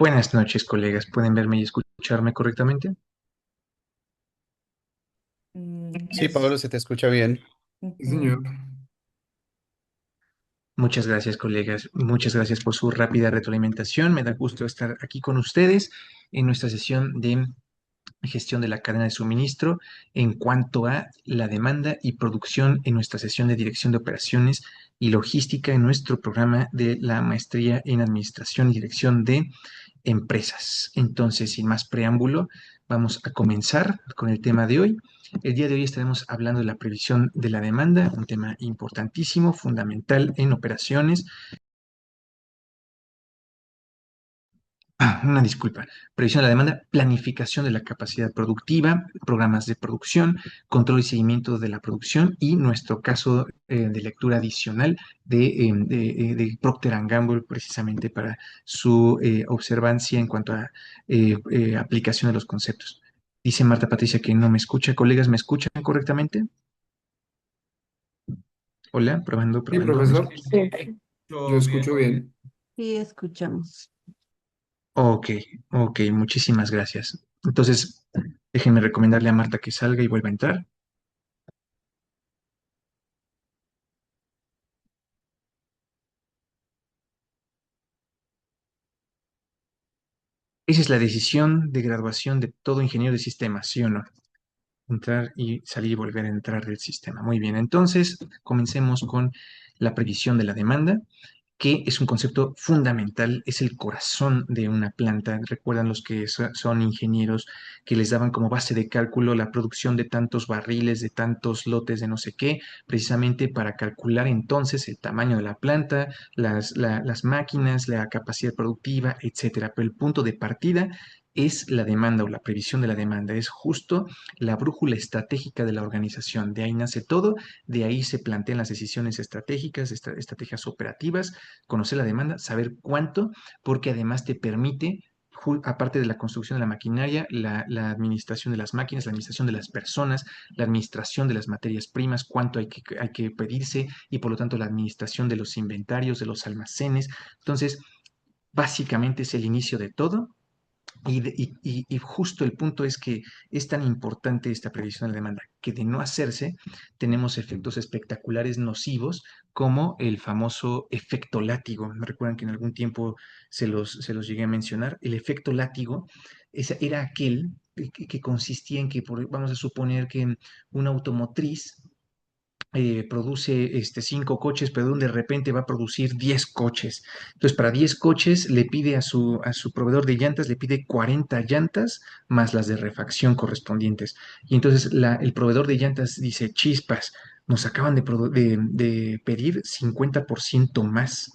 Buenas noches, colegas. ¿Pueden verme y escucharme correctamente? Sí, Pablo, se te escucha bien. Sí, señor. Muchas gracias, colegas. Muchas gracias por su rápida retroalimentación. Me da gusto estar aquí con ustedes en nuestra sesión de gestión de la cadena de suministro en cuanto a la demanda y producción en nuestra sesión de dirección de operaciones y logística en nuestro programa de la maestría en administración y dirección de empresas. Entonces, sin más preámbulo, vamos a comenzar con el tema de hoy. El día de hoy estaremos hablando de la previsión de la demanda, un tema importantísimo, fundamental en operaciones. Una disculpa. Previsión de la demanda, planificación de la capacidad productiva, programas de producción, control y seguimiento de la producción y nuestro caso de lectura adicional de Procter Gamble precisamente para su observancia en cuanto a aplicación de los conceptos. Dice Marta Patricia que no me escucha. Colegas, ¿me escuchan correctamente? Hola, probando, Sí, probando. ¿Me profesor, escuchan? yo escucho bien. Sí, escuchamos. Ok, ok, muchísimas gracias. Entonces, déjenme recomendarle a Marta que salga y vuelva a entrar. Esa es la decisión de graduación de todo ingeniero de sistemas, ¿sí o no? Entrar y salir y volver a entrar del sistema. Muy bien, entonces comencemos con la previsión de la demanda, que es un concepto fundamental, es el corazón de una planta. Recuerdan los que son ingenieros que les daban como base de cálculo la producción de tantos barriles, de tantos lotes de no sé qué, precisamente para calcular entonces el tamaño de la planta, las máquinas, la capacidad productiva, etcétera. Pero el punto de partida es la demanda o la previsión de la demanda, es justo la brújula estratégica de la organización. De ahí nace todo, de ahí se plantean las decisiones estratégicas, estrategias operativas, conocer la demanda, saber cuánto, porque además te permite, aparte de la construcción de la maquinaria, la administración de las máquinas, la administración de las personas, la administración de las materias primas, cuánto hay que pedirse y por lo tanto la administración de los inventarios, de los almacenes. Entonces, básicamente es el inicio de todo y justo el punto es que es tan importante esta previsión de la demanda que de no hacerse tenemos efectos espectaculares nocivos como el famoso efecto látigo. ¿Me recuerdan que en algún tiempo se los llegué a mencionar? El efecto látigo era aquel que consistía en que, vamos a suponer que una automotriz produce 5 coches, pero de repente va a producir 10 coches. Entonces, para 10 coches le pide a su proveedor de llantas, le pide 40 llantas más las de refacción correspondientes. Y entonces el proveedor de llantas dice, chispas, nos acaban de pedir 50% más.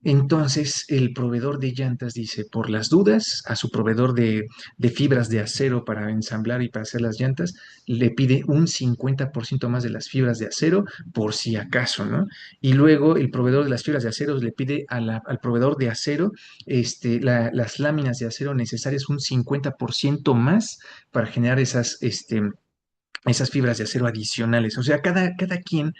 Entonces, el proveedor de llantas dice, por las dudas, a su proveedor de fibras de acero para ensamblar y para hacer las llantas, le pide un 50% más de las fibras de acero por si acaso, ¿no? Y luego el proveedor de las fibras de acero le pide al proveedor de acero las láminas de acero necesarias un 50% más para generar esas fibras de acero adicionales. O sea, cada quien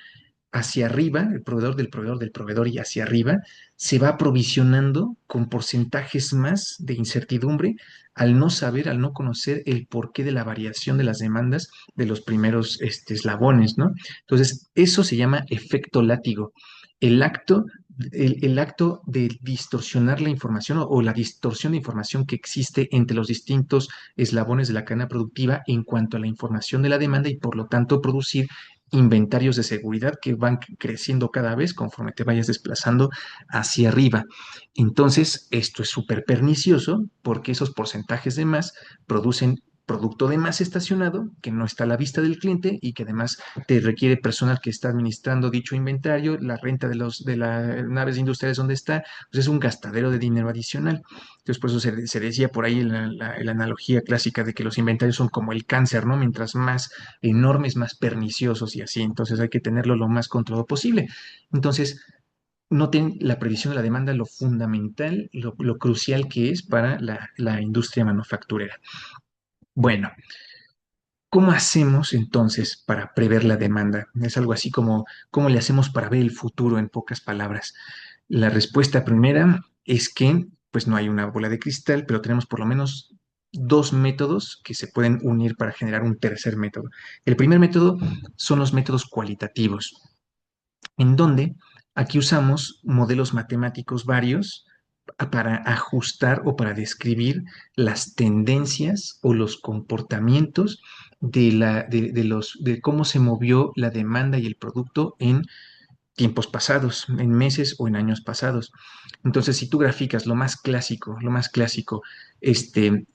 hacia arriba, el proveedor del proveedor del proveedor y hacia arriba, se va aprovisionando con porcentajes más de incertidumbre al no saber, al no conocer el porqué de la variación de las demandas de los primeros eslabones, ¿no? Entonces, eso se llama efecto látigo. El acto, el acto de distorsionar la información o la distorsión de información que existe entre los distintos eslabones de la cadena productiva en cuanto a la información de la demanda y por lo tanto producir inventarios de seguridad que van creciendo cada vez conforme te vayas desplazando hacia arriba. Entonces, esto es súper pernicioso porque esos porcentajes de más producen producto de más estacionado que no está a la vista del cliente y que además te requiere personal que está administrando dicho inventario, la renta de las naves industriales donde está, pues es un gastadero de dinero adicional. Entonces, por eso se decía por ahí la analogía clásica de que los inventarios son como el cáncer, ¿no? Mientras más enormes, más perniciosos y así. Entonces hay que tenerlo lo más controlado posible. Entonces, noten la previsión de la demanda, lo fundamental, lo crucial que es para la industria manufacturera. Bueno, ¿cómo hacemos entonces para prever la demanda? Es algo así como, ¿cómo le hacemos para ver el futuro en pocas palabras? La respuesta primera es que pues no hay una bola de cristal, pero tenemos por lo menos dos métodos que se pueden unir para generar un tercer método. El primer método son los métodos cualitativos, en donde aquí usamos modelos matemáticos varios para ajustar o para describir las tendencias o los comportamientos de cómo se movió la demanda y el producto en tiempos pasados, en meses o en años pasados. Entonces, si tú graficas lo más clásico,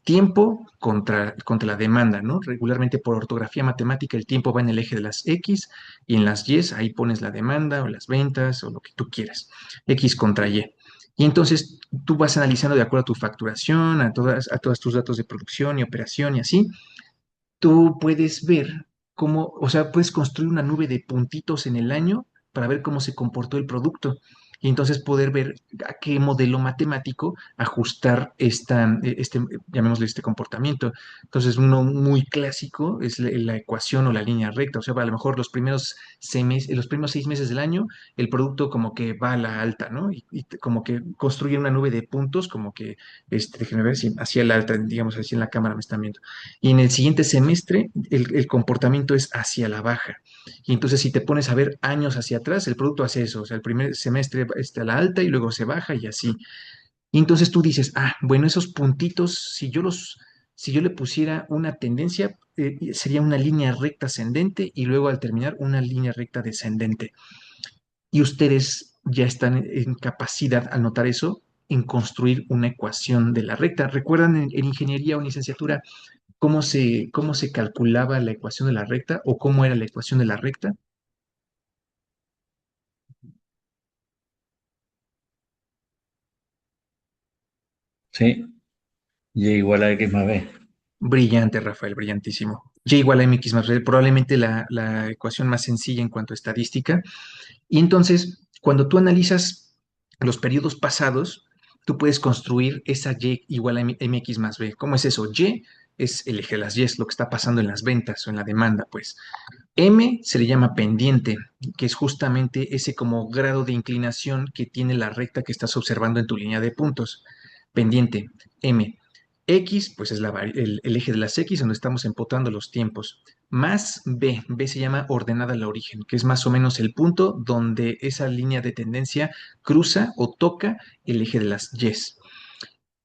tiempo contra la demanda, ¿no? Regularmente por ortografía matemática el tiempo va en el eje de las X y en las Y ahí pones la demanda o las ventas o lo que tú quieras, X contra Y. Y entonces tú vas analizando de acuerdo a tu facturación, a todos tus datos de producción y operación y así, tú puedes ver cómo, o sea, puedes construir una nube de puntitos en el año para ver cómo se comportó el producto y entonces poder ver a qué modelo matemático ajustar llamémosle este comportamiento. Entonces, uno muy clásico es la ecuación o la línea recta, o sea, a lo mejor los primeros 6 meses del año, el producto como que va a la alta, ¿no? Y como que construye una nube de puntos, como que, déjenme ver si hacia la alta, digamos así en la cámara me están viendo y en el siguiente semestre el comportamiento es hacia la baja. Y entonces si te pones a ver años hacia atrás, el producto hace eso, o sea, el primer semestre está a la alta y luego se baja y así. Y entonces tú dices, bueno, esos puntitos, si yo le pusiera una tendencia, sería una línea recta ascendente y luego al terminar una línea recta descendente. Y ustedes ya están en capacidad, al notar eso, en construir una ecuación de la recta. ¿Recuerdan en ingeniería o en licenciatura cómo se calculaba la ecuación de la recta o cómo era la ecuación de la recta? Sí, y igual a X más B. Brillante, Rafael, brillantísimo. Y igual a mx más b, probablemente la ecuación más sencilla en cuanto a estadística. Y entonces, cuando tú analizas los periodos pasados, tú puedes construir esa y igual a mx más b. ¿Cómo es eso? Y es el eje de las y, es lo que está pasando en las ventas o en la demanda, pues. M se le llama pendiente, que es justamente ese como grado de inclinación que tiene la recta que estás observando en tu línea de puntos. Pendiente, M. X, pues es el eje de las X donde estamos empotando los tiempos. Más B, B se llama ordenada al origen, que es más o menos el punto donde esa línea de tendencia cruza o toca el eje de las Y.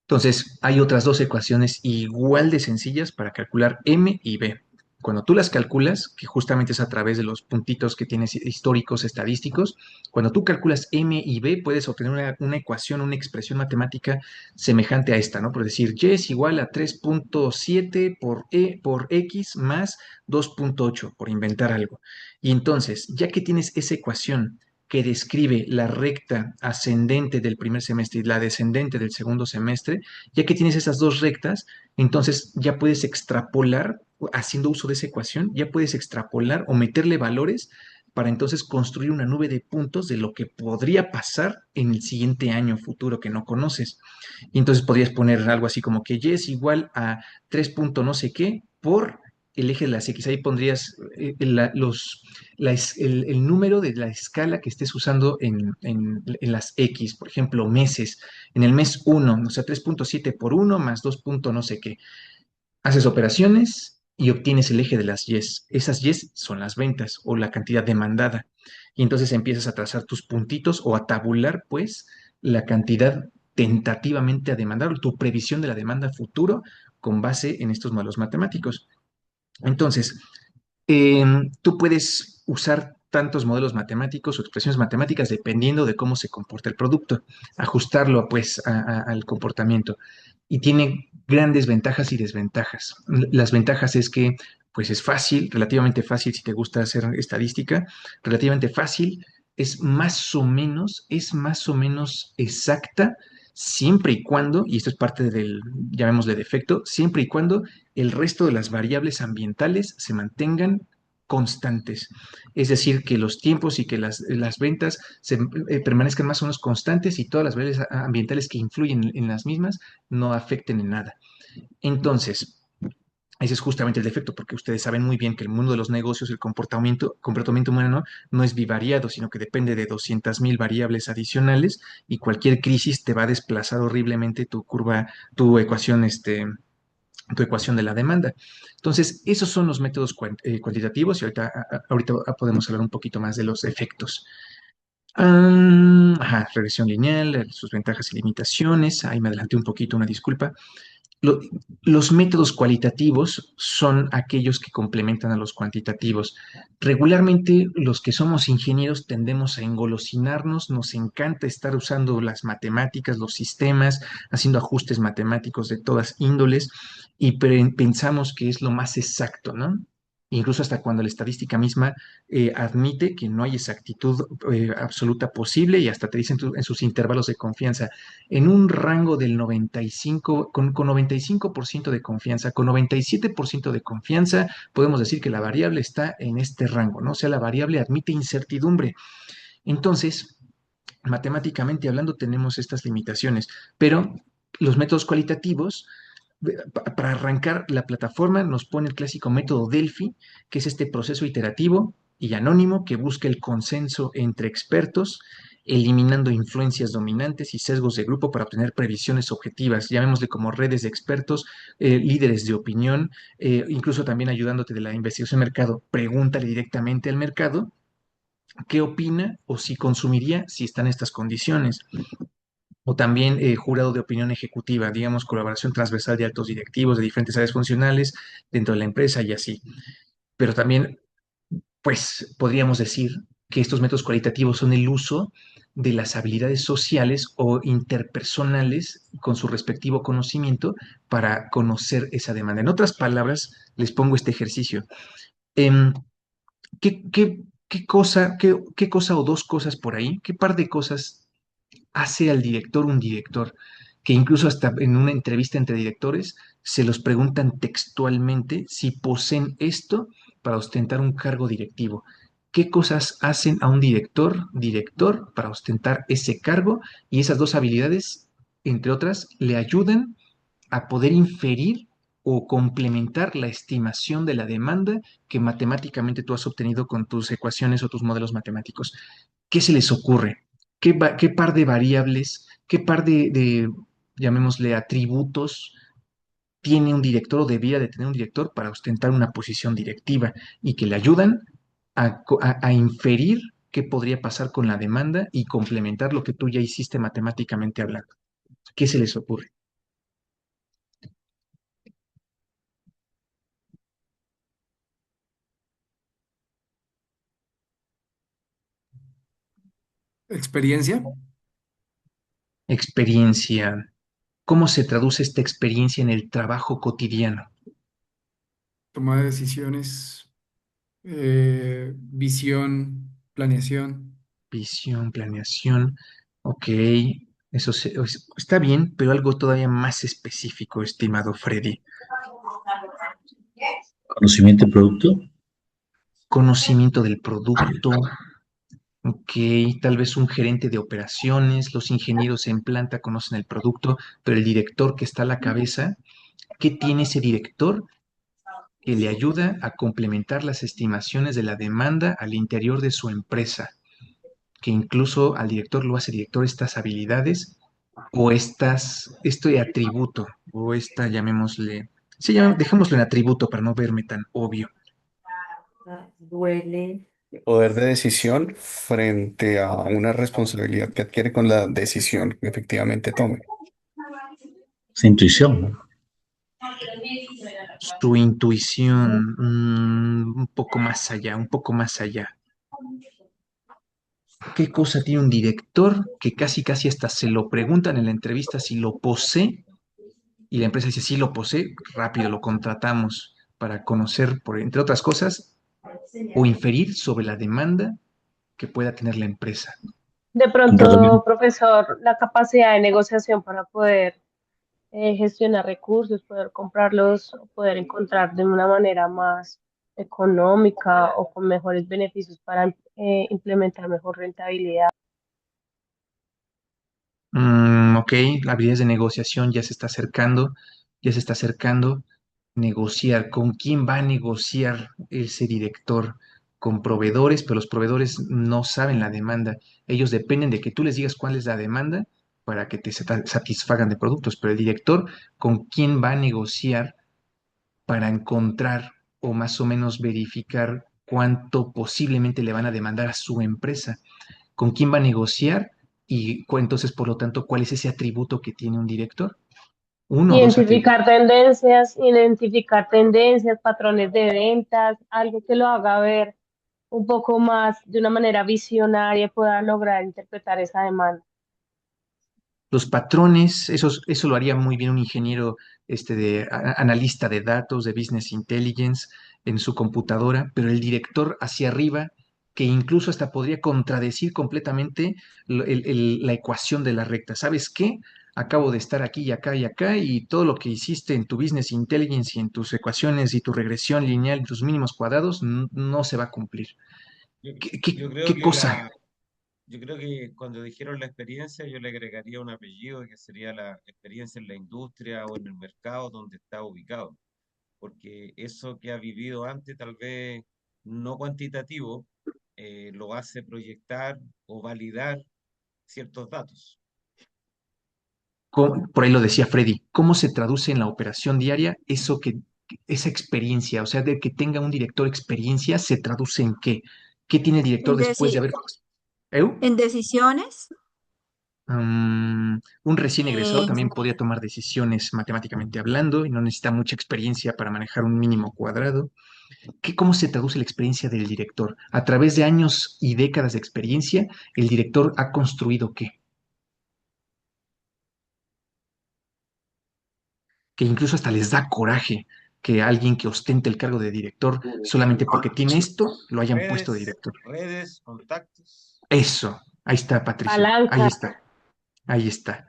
Entonces, hay otras dos ecuaciones igual de sencillas para calcular M y B. Cuando tú las calculas, que justamente es a través de los puntitos que tienes históricos estadísticos, cuando tú calculas M y B, puedes obtener una ecuación, una expresión matemática semejante a esta, ¿no? Por decir, Y es igual a 3.7 por X más 2.8, por inventar algo. Y entonces, ya que tienes esa ecuación que describe la recta ascendente del primer semestre y la descendente del segundo semestre, ya que tienes esas dos rectas, entonces ya puedes extrapolar, haciendo uso de esa ecuación, ya puedes extrapolar o meterle valores para entonces construir una nube de puntos de lo que podría pasar en el siguiente año futuro que no conoces. Y entonces podrías poner algo así como que y es igual a 3 punto no sé qué por el eje de las X. Ahí pondrías el número de la escala que estés usando en las X, por ejemplo, meses. En el mes uno, o sea, 3.7 por uno más 2 punto no sé qué. Haces operaciones y obtienes el eje de las Y. Esas Y son las ventas o la cantidad demandada. Y entonces empiezas a trazar tus puntitos o a tabular, pues, la cantidad tentativamente a demandar, o tu previsión de la demanda futuro con base en estos modelos matemáticos. Entonces, tú puedes usar tantos modelos matemáticos o expresiones matemáticas dependiendo de cómo se comporta el producto, ajustarlo pues al comportamiento. Y tiene grandes ventajas y desventajas. Las ventajas es que pues es fácil, relativamente fácil si te gusta hacer estadística, relativamente fácil, es más o menos exacta siempre y cuando, y esto es parte del, llamémosle defecto, siempre y cuando el resto de las variables ambientales se mantengan constantes. Es decir, que los tiempos y que las ventas permanezcan más o menos constantes y todas las variables ambientales que influyen en las mismas no afecten en nada. Entonces, Ese es justamente el defecto, porque ustedes saben muy bien que el mundo de los negocios, el comportamiento humano no es bivariado, sino que depende de 200.000 variables adicionales y cualquier crisis te va a desplazar horriblemente tu curva, tu ecuación, tu ecuación de la demanda. Entonces, esos son los métodos cuantitativos y ahorita podemos hablar un poquito más de los efectos. Ajá, regresión lineal, sus ventajas y limitaciones. Ahí me adelanté un poquito, una disculpa. Lo- los métodos cualitativos son aquellos que complementan a los cuantitativos. Regularmente los que somos ingenieros tendemos a engolosinarnos, nos encanta estar usando las matemáticas, los sistemas, haciendo ajustes matemáticos de todas índoles y pensamos que es lo más exacto, ¿no? Incluso hasta cuando la estadística misma admite que no hay exactitud absoluta posible y hasta te dicen en sus intervalos de confianza en un rango del 95, con 95% de confianza, con 97% de confianza, podemos decir que la variable está en este rango, ¿no? O sea, la variable admite incertidumbre. Entonces, matemáticamente hablando, tenemos estas limitaciones, pero los métodos cualitativos para arrancar la plataforma nos pone el clásico método Delphi, que es este proceso iterativo y anónimo que busca el consenso entre expertos, eliminando influencias dominantes y sesgos de grupo para obtener previsiones objetivas, llamémosle como redes de expertos, líderes de opinión, incluso también ayudándote de la investigación de mercado. Pregúntale directamente al mercado qué opina o si consumiría si están estas condiciones. O también jurado de opinión ejecutiva, digamos, colaboración transversal de altos directivos de diferentes áreas funcionales dentro de la empresa y así. Pero también, pues, podríamos decir que estos métodos cualitativos son el uso de las habilidades sociales o interpersonales con su respectivo conocimiento para conocer esa demanda. En otras palabras, les pongo este ejercicio. Em, qué cosa o dos cosas por ahí? ¿Qué par de cosas hace al director un director, que incluso hasta en una entrevista entre directores se los preguntan textualmente si poseen esto para ostentar un cargo directivo? ¿Qué cosas hacen a un director para ostentar ese cargo? Y esas dos habilidades, entre otras, le ayudan a poder inferir o complementar la estimación de la demanda que matemáticamente tú has obtenido con tus ecuaciones o tus modelos matemáticos. ¿Qué se les ocurre? ¿Qué par de variables, qué par llamémosle, atributos tiene un director o debía de tener un director para ostentar una posición directiva y que le ayudan a inferir qué podría pasar con la demanda y complementar lo que tú ya hiciste matemáticamente hablando? ¿Qué se les ocurre? Experiencia, Experiencia. ¿Cómo se traduce esta experiencia en el trabajo cotidiano? toma de decisiones, visión, planeación. Visión, planeación. Ok, está bien, pero algo todavía más específico, estimado Freddy. Conocimiento de producto. Conocimiento del producto. Ok, tal vez un gerente de operaciones, los ingenieros en planta conocen el producto, pero el director que está a la cabeza, ¿qué tiene ese director que le ayuda a complementar las estimaciones de la demanda al interior de su empresa? Que incluso al director lo hace director estas habilidades o este atributo, o esta, llamémosle, dejémoslo en atributo para no verme tan obvio. Duele. Poder de decisión frente a una responsabilidad que adquiere con la decisión que efectivamente tome. Es intuición, ¿no? Su intuición, un poco más allá, un poco más allá. ¿Qué cosa tiene un director que casi casi hasta se lo preguntan en la entrevista si lo posee? Y la empresa dice, sí, lo posee, rápido lo contratamos para conocer, entre otras cosas, o inferir sobre la demanda que pueda tener la empresa. De pronto, Comportamiento. profesor, la capacidad de negociación para poder gestionar recursos, poder comprarlos, o poder encontrar de una manera más económica o con mejores beneficios para implementar mejor rentabilidad. Ok, la habilidad de negociación ya se está acercando, ya se está acercando. Negociar. ¿Con quién va a negociar ese director? Con proveedores, pero los proveedores no saben la demanda. Ellos dependen de que tú les digas cuál es la demanda para que te satisfagan de productos. Pero el director, ¿con quién va a negociar para encontrar o más o menos verificar cuánto posiblemente le van a demandar a su empresa? ¿Con quién va a negociar? Y entonces, por lo tanto, ¿cuál es ese atributo que tiene un director? Uno o dos atributos. Identificar tendencias, patrones de ventas, algo que lo haga ver un poco más de una manera visionaria y pueda lograr interpretar esa demanda. Los patrones, eso lo haría muy bien un ingeniero analista de datos, de business intelligence en su computadora, pero el director hacia arriba, que incluso hasta podría contradecir completamente la ecuación de la recta. ¿Sabes qué? Acabo de estar aquí y acá, y todo lo que hiciste en tu business intelligence y en tus ecuaciones y tu regresión lineal y tus mínimos cuadrados no se va a cumplir. Yo, ¿Qué, yo creo qué que cosa? yo creo que cuando dijeron la experiencia, yo le agregaría un apellido que sería la experiencia en la industria o en el mercado donde está ubicado, porque eso que ha vivido antes, tal vez no cuantitativo, lo hace proyectar o validar ciertos datos. Por ahí lo decía Freddy, ¿cómo se traduce en la operación diaria eso esa experiencia? O sea, de que tenga un director experiencia, ¿se traduce en qué? ¿Qué tiene el director En, después de deci- haber... ¿Eu? en decisiones, Un recién egresado eh, también podría tomar decisiones matemáticamente hablando y no necesita mucha experiencia para manejar un mínimo cuadrado. ¿Cómo se traduce la experiencia del director? A través de años y décadas de experiencia, el director ha construido qué? Que incluso hasta les da coraje que alguien que ostente el cargo de director solamente porque tiene esto lo hayan puesto de director. Redes, contactos. Eso, ahí está, Patricia, Palanca. ahí está.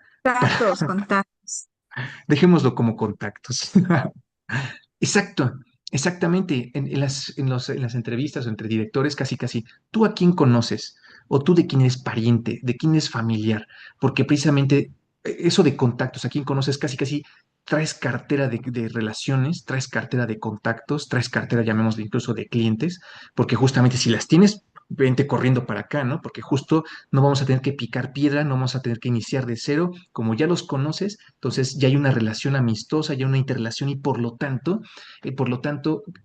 contactos. Dejémoslo como contactos. Exacto, exactamente. En las entrevistas o entre directores, casi, casi, ¿tú a quién conoces? ¿O tú de quién eres pariente? ¿De quién es familiar? Porque precisamente eso de contactos, ¿a quién conoces? Casi, casi traes cartera de relaciones, traes cartera de contactos, traes cartera, llamémosle incluso de clientes, porque justamente si las tienes, vente corriendo para acá, ¿no? Porque justo no vamos a tener que picar piedra, no vamos a tener que iniciar de cero, como ya los conoces, entonces ya hay una relación amistosa, ya una interrelación y por lo tanto,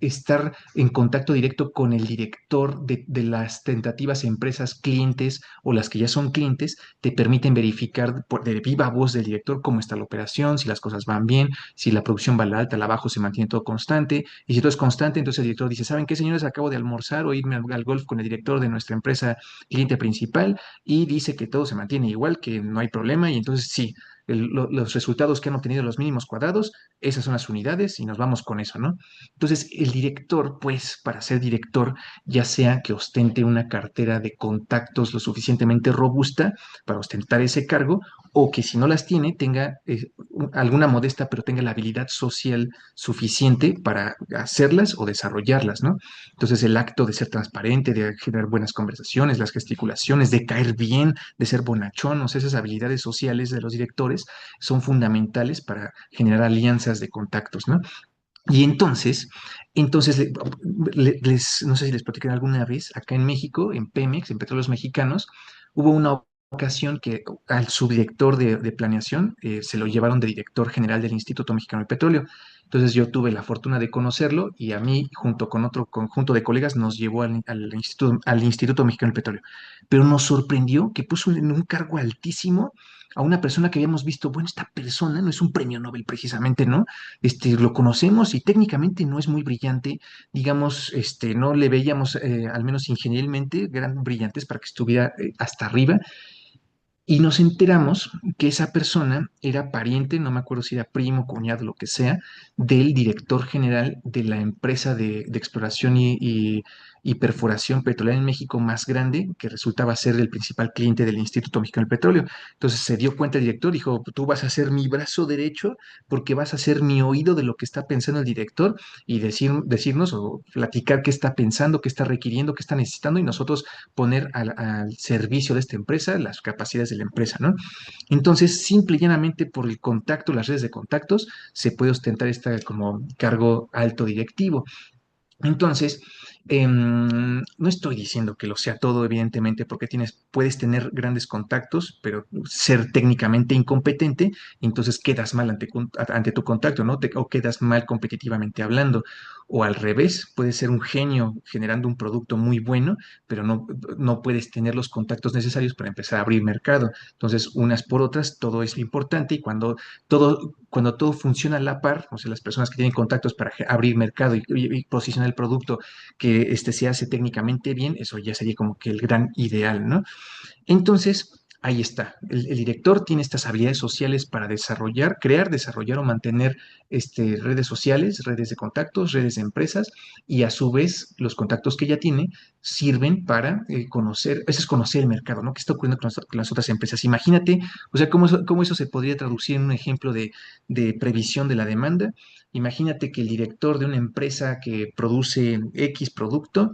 estar en contacto directo con el director de las tentativas empresas clientes o las que ya son clientes, te permiten verificar de viva voz del director cómo está la operación, si las cosas van bien, si la producción va a la alta, a la baja, se mantiene todo constante. Y si todo es constante, entonces el director dice, ¿saben qué, señores? Acabo de almorzar o irme al golf con el director de nuestra empresa cliente principal y dice que todo se mantiene igual, que no hay problema y entonces sí, los resultados que han obtenido los mínimos cuadrados, esas son las unidades y nos vamos con eso, ¿no? Entonces, el director, pues, para ser director, ya sea que ostente una cartera de contactos lo suficientemente robusta para ostentar ese cargo, o que si no las tiene, tenga alguna modesta, pero tenga la habilidad social suficiente para hacerlas o desarrollarlas, ¿no? Entonces, el acto de ser transparente, de generar buenas conversaciones, las gesticulaciones, de caer bien, de ser bonachón, o sea, esas habilidades sociales de los directores son fundamentales para generar alianzas de contactos, ¿no? Y entonces no sé si les platiqué alguna vez, acá en México, en Pemex, en Petróleos Mexicanos, hubo una ocasión que al subdirector de planeación se lo llevaron de director general del Instituto Mexicano de Petróleo. Entonces yo tuve la fortuna de conocerlo y a mí, junto con otro conjunto de colegas, nos llevó al Instituto Mexicano del Petróleo. Pero nos sorprendió que puso en un cargo altísimo a una persona que habíamos visto, bueno, esta persona no es un premio Nobel precisamente, ¿no? Lo conocemos y técnicamente no es muy brillante, digamos, no le veíamos, al menos ingenierilmente, gran brillantes para que estuviera hasta arriba, y nos enteramos que esa persona era pariente, no me acuerdo si era primo, cuñado, lo que sea, del director general de la empresa de exploración y perforación petrolera en México más grande, que resultaba ser el principal cliente del Instituto Mexicano del Petróleo. Entonces se dio cuenta el director, dijo, tú vas a ser mi brazo derecho porque vas a ser mi oído de lo que está pensando el director y decirnos o platicar qué está pensando, qué está requiriendo, qué está necesitando y nosotros poner al servicio de esta empresa las capacidades de la empresa, ¿no? Entonces, simple y llanamente por el contacto, las redes de contactos, se puede ostentar este como cargo alto directivo. Entonces, no estoy diciendo que lo sea todo, evidentemente, porque puedes tener grandes contactos, pero ser técnicamente incompetente, entonces quedas mal ante tu contacto, ¿no? O quedas mal competitivamente hablando. O al revés, puedes ser un genio generando un producto muy bueno, pero no puedes tener los contactos necesarios para empezar a abrir mercado. Entonces, unas por otras, todo es importante y cuando todo funciona a la par, o sea, las personas que tienen contactos para abrir mercado y posicionar el producto que se hace técnicamente bien, eso ya sería como que el gran ideal, ¿no? Entonces, ahí está. El director tiene estas habilidades sociales para crear, desarrollar o mantener redes sociales, redes de contactos, redes de empresas, y a su vez los contactos que ya tiene sirven para eso es conocer el mercado, ¿no? ¿Qué está ocurriendo con las otras empresas? Imagínate, o sea, cómo eso se podría traducir en un ejemplo de previsión de la demanda. Imagínate que el director de una empresa que produce X producto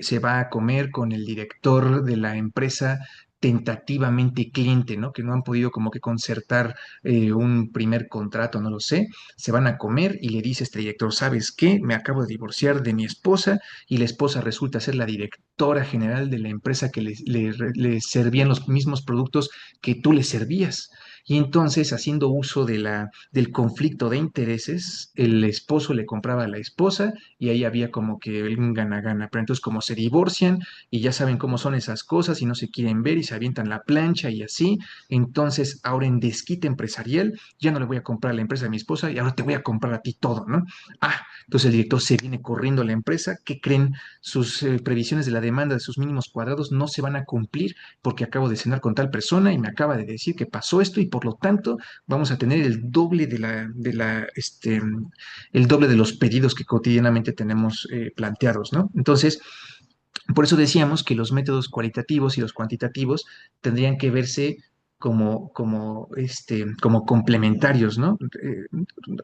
se va a comer con el director de la empresa tentativamente cliente, ¿no? Que no han podido como que concertar un primer contrato, no lo sé. Se van a comer y le dice este director, ¿sabes qué? Me acabo de divorciar de mi esposa y la esposa resulta ser la directora general de la empresa que le servían los mismos productos que tú le servías. Y entonces, haciendo uso del conflicto de intereses, el esposo le compraba a la esposa y ahí había como que un gana-gana. Pero entonces como se divorcian y ya saben cómo son esas cosas y no se quieren ver y se avientan la plancha y así, entonces ahora en desquite empresarial ya no le voy a comprar a la empresa de mi esposa y ahora te voy a comprar a ti todo, ¿no? Entonces el director se viene corriendo a la empresa. ¿Qué creen? Sus previsiones de la demanda de sus mínimos cuadrados no se van a cumplir porque acabo de cenar con tal persona y me acaba de decir que pasó esto y por lo tanto vamos a tener el doble de los pedidos que cotidianamente tenemos planteados, ¿no? Entonces, por eso decíamos que los métodos cualitativos y los cuantitativos tendrían que verse como complementarios, ¿no?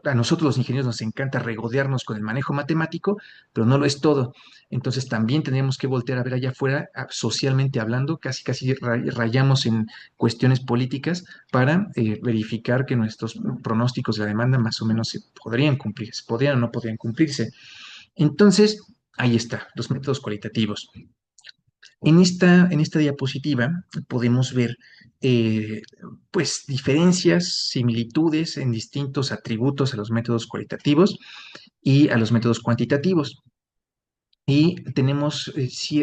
A nosotros los ingenieros nos encanta regodearnos con el manejo matemático, pero no lo es todo. Entonces también tendríamos que voltear a ver allá afuera, socialmente hablando, casi casi rayamos en cuestiones políticas para verificar que nuestros pronósticos de la demanda más o menos se podrían cumplir, se podrían o no podrían cumplirse. Entonces, ahí está, los métodos cualitativos. En esta diapositiva podemos ver pues diferencias, similitudes en distintos atributos a los métodos cualitativos y a los métodos cuantitativos. Y tenemos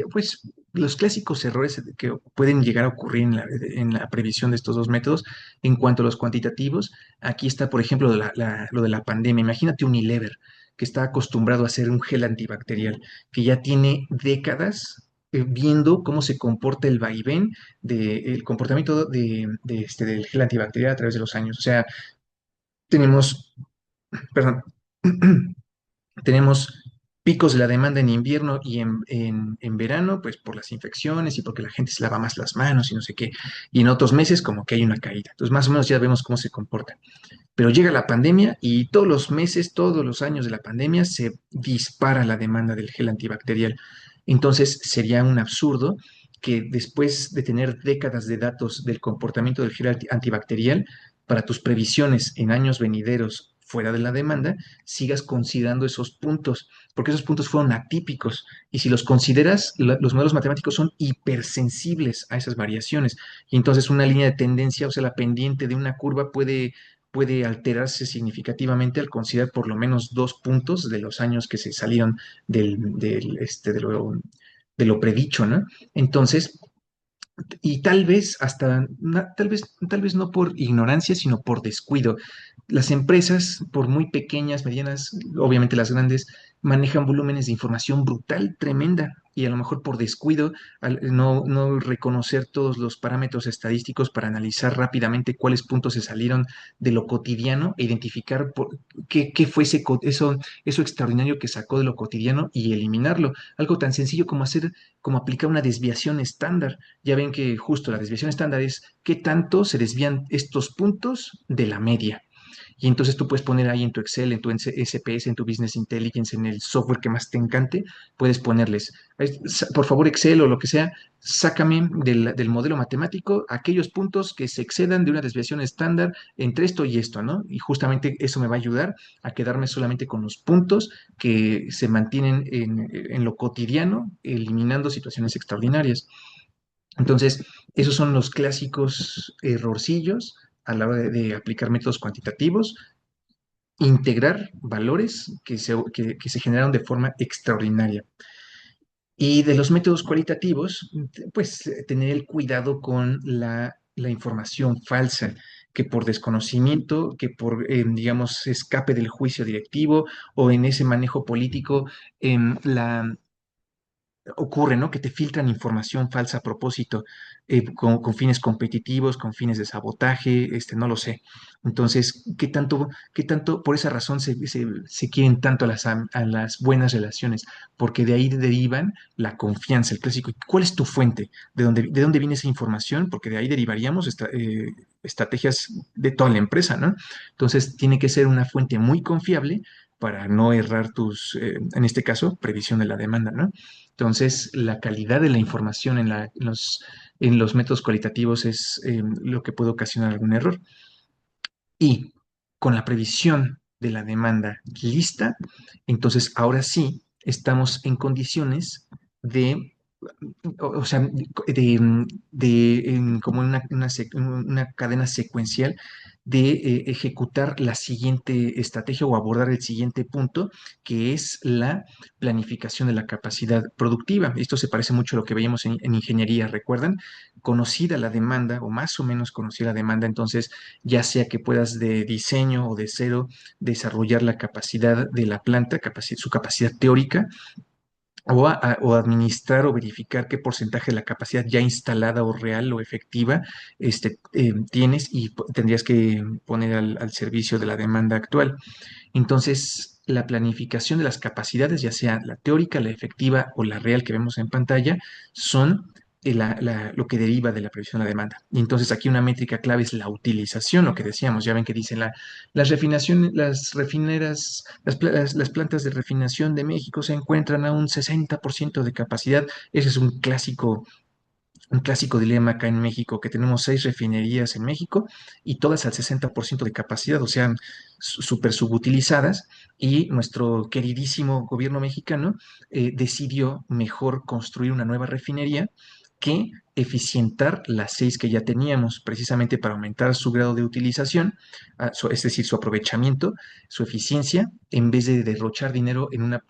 pues los clásicos errores que pueden llegar a ocurrir en la previsión de estos dos métodos. En cuanto a los cuantitativos, aquí está, por ejemplo, lo de la pandemia. Imagínate Unilever, que está acostumbrado a hacer un gel antibacterial, que ya tiene décadas viendo cómo se comporta el vaivén del comportamiento del gel antibacterial a través de los años. O sea, tenemos, perdón, tenemos picos de la demanda en invierno y en verano, pues por las infecciones y porque la gente se lava más las manos y no sé qué. Y en otros meses como que hay una caída. Entonces más o menos ya vemos cómo se comporta. Pero llega la pandemia y todos los meses, todos los años de la pandemia se dispara la demanda del gel antibacterial. Entonces sería un absurdo que después de tener décadas de datos del comportamiento del gel antibacterial, para tus previsiones en años venideros fuera de la demanda, sigas considerando esos puntos, porque esos puntos fueron atípicos. Y si los consideras, los modelos matemáticos son hipersensibles a esas variaciones. Y entonces una línea de tendencia, o sea, la pendiente de una curva puede alterarse significativamente al considerar por lo menos dos puntos de los años que se salieron de lo predicho, ¿no? Entonces, y tal vez hasta, tal vez no por ignorancia, sino por descuido. Las empresas, por muy pequeñas, medianas, obviamente las grandes, manejan volúmenes de información brutal, tremenda, y a lo mejor por descuido, al no reconocer todos los parámetros estadísticos para analizar rápidamente cuáles puntos se salieron de lo cotidiano e identificar qué fue eso extraordinario que sacó de lo cotidiano y eliminarlo. Algo tan sencillo como aplicar una desviación estándar. Ya ven que justo la desviación estándar es qué tanto se desvían estos puntos de la media. Y entonces tú puedes poner ahí en tu Excel, en tu SPS, en tu Business Intelligence, en el software que más te encante, puedes ponerles, por favor, Excel o lo que sea, sácame del modelo matemático aquellos puntos que se excedan de una desviación estándar entre esto y esto, ¿no? Y justamente eso me va a ayudar a quedarme solamente con los puntos que se mantienen en lo cotidiano, eliminando situaciones extraordinarias. Entonces, esos son los clásicos errorcillos a la hora de aplicar métodos cuantitativos, integrar valores que se generaron de forma extraordinaria. Y de los métodos cualitativos, pues tener el cuidado con la información falsa, que por desconocimiento, que por, digamos, escape del juicio directivo o en ese manejo político, ocurre, ¿no? Que te filtran información falsa a propósito, con fines competitivos, con fines de sabotaje, no lo sé. Entonces, qué tanto por esa razón se quieren tanto a las buenas relaciones? Porque de ahí derivan la confianza, el clásico. ¿Cuál es tu fuente? De dónde viene esa información? Porque de ahí derivaríamos estrategias de toda la empresa, ¿no? Entonces, tiene que ser una fuente muy confiable para no errar en este caso, previsión de la demanda, ¿no? Entonces, la calidad de la información en los métodos cualitativos es lo que puede ocasionar algún error. Y con la previsión de la demanda lista, entonces ahora sí estamos en condiciones de, o sea, como una cadena secuencial de ejecutar la siguiente estrategia o abordar el siguiente punto, que es la planificación de la capacidad productiva. Esto se parece mucho a lo que veíamos en ingeniería, ¿recuerdan? Conocida la demanda o más o menos conocida la demanda, entonces ya sea que puedas de diseño o de cero desarrollar la capacidad de la planta, su capacidad teórica, o administrar o verificar qué porcentaje de la capacidad ya instalada o real o efectiva tienes y tendrías que poner al servicio de la demanda actual. Entonces, la planificación de las capacidades, ya sea la teórica, la efectiva o la real que vemos en pantalla, son lo que deriva de la previsión de la demanda. Y entonces aquí una métrica clave es la utilización, lo que decíamos, ya ven que dicen las refineras, las plantas de refinación de México se encuentran a un 60% de capacidad. Ese es un clásico dilema acá en México, que tenemos 6 refinerías en México y todas al 60% de capacidad, o sea, súper subutilizadas, y nuestro queridísimo gobierno mexicano decidió mejor construir una nueva refinería que eficientar las 6 que ya teníamos, precisamente para aumentar su grado de utilización, es decir, su aprovechamiento, su eficiencia, en vez de derrochar dinero en una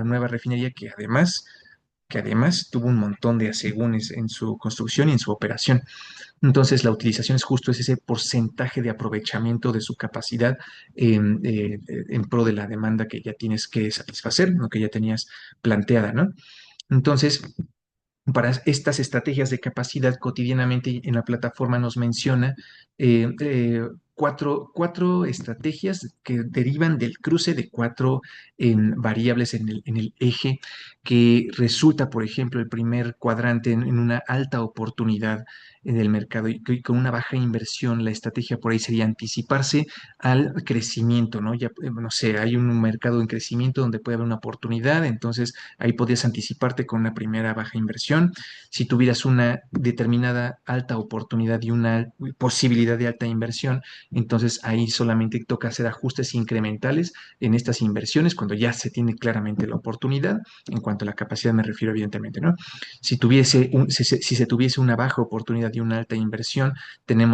nueva refinería que además tuvo un montón de asegúnes en su construcción y en su operación. Entonces, la utilización es ese porcentaje de aprovechamiento de su capacidad en pro de la demanda que ya tienes que satisfacer, ¿no? Que ya tenías planteada, ¿no? Entonces, para estas estrategias de capacidad cotidianamente en la plataforma nos menciona cuatro estrategias que derivan del cruce de cuatro variables en el eje, que resulta, por ejemplo, el primer cuadrante en una alta oportunidad en el mercado y con una baja inversión. La estrategia por ahí sería anticiparse al crecimiento, ¿no? Ya, no sé, hay un mercado en crecimiento donde puede haber una oportunidad, entonces ahí podrías anticiparte con una primera baja inversión. Si tuvieras una determinada alta oportunidad y una posibilidad de alta inversión, entonces ahí solamente toca hacer ajustes incrementales en estas inversiones cuando ya se tiene claramente la oportunidad. En cuanto a la capacidad me refiero evidentemente, ¿no? Si se tuviese una baja oportunidad y una alta inversión,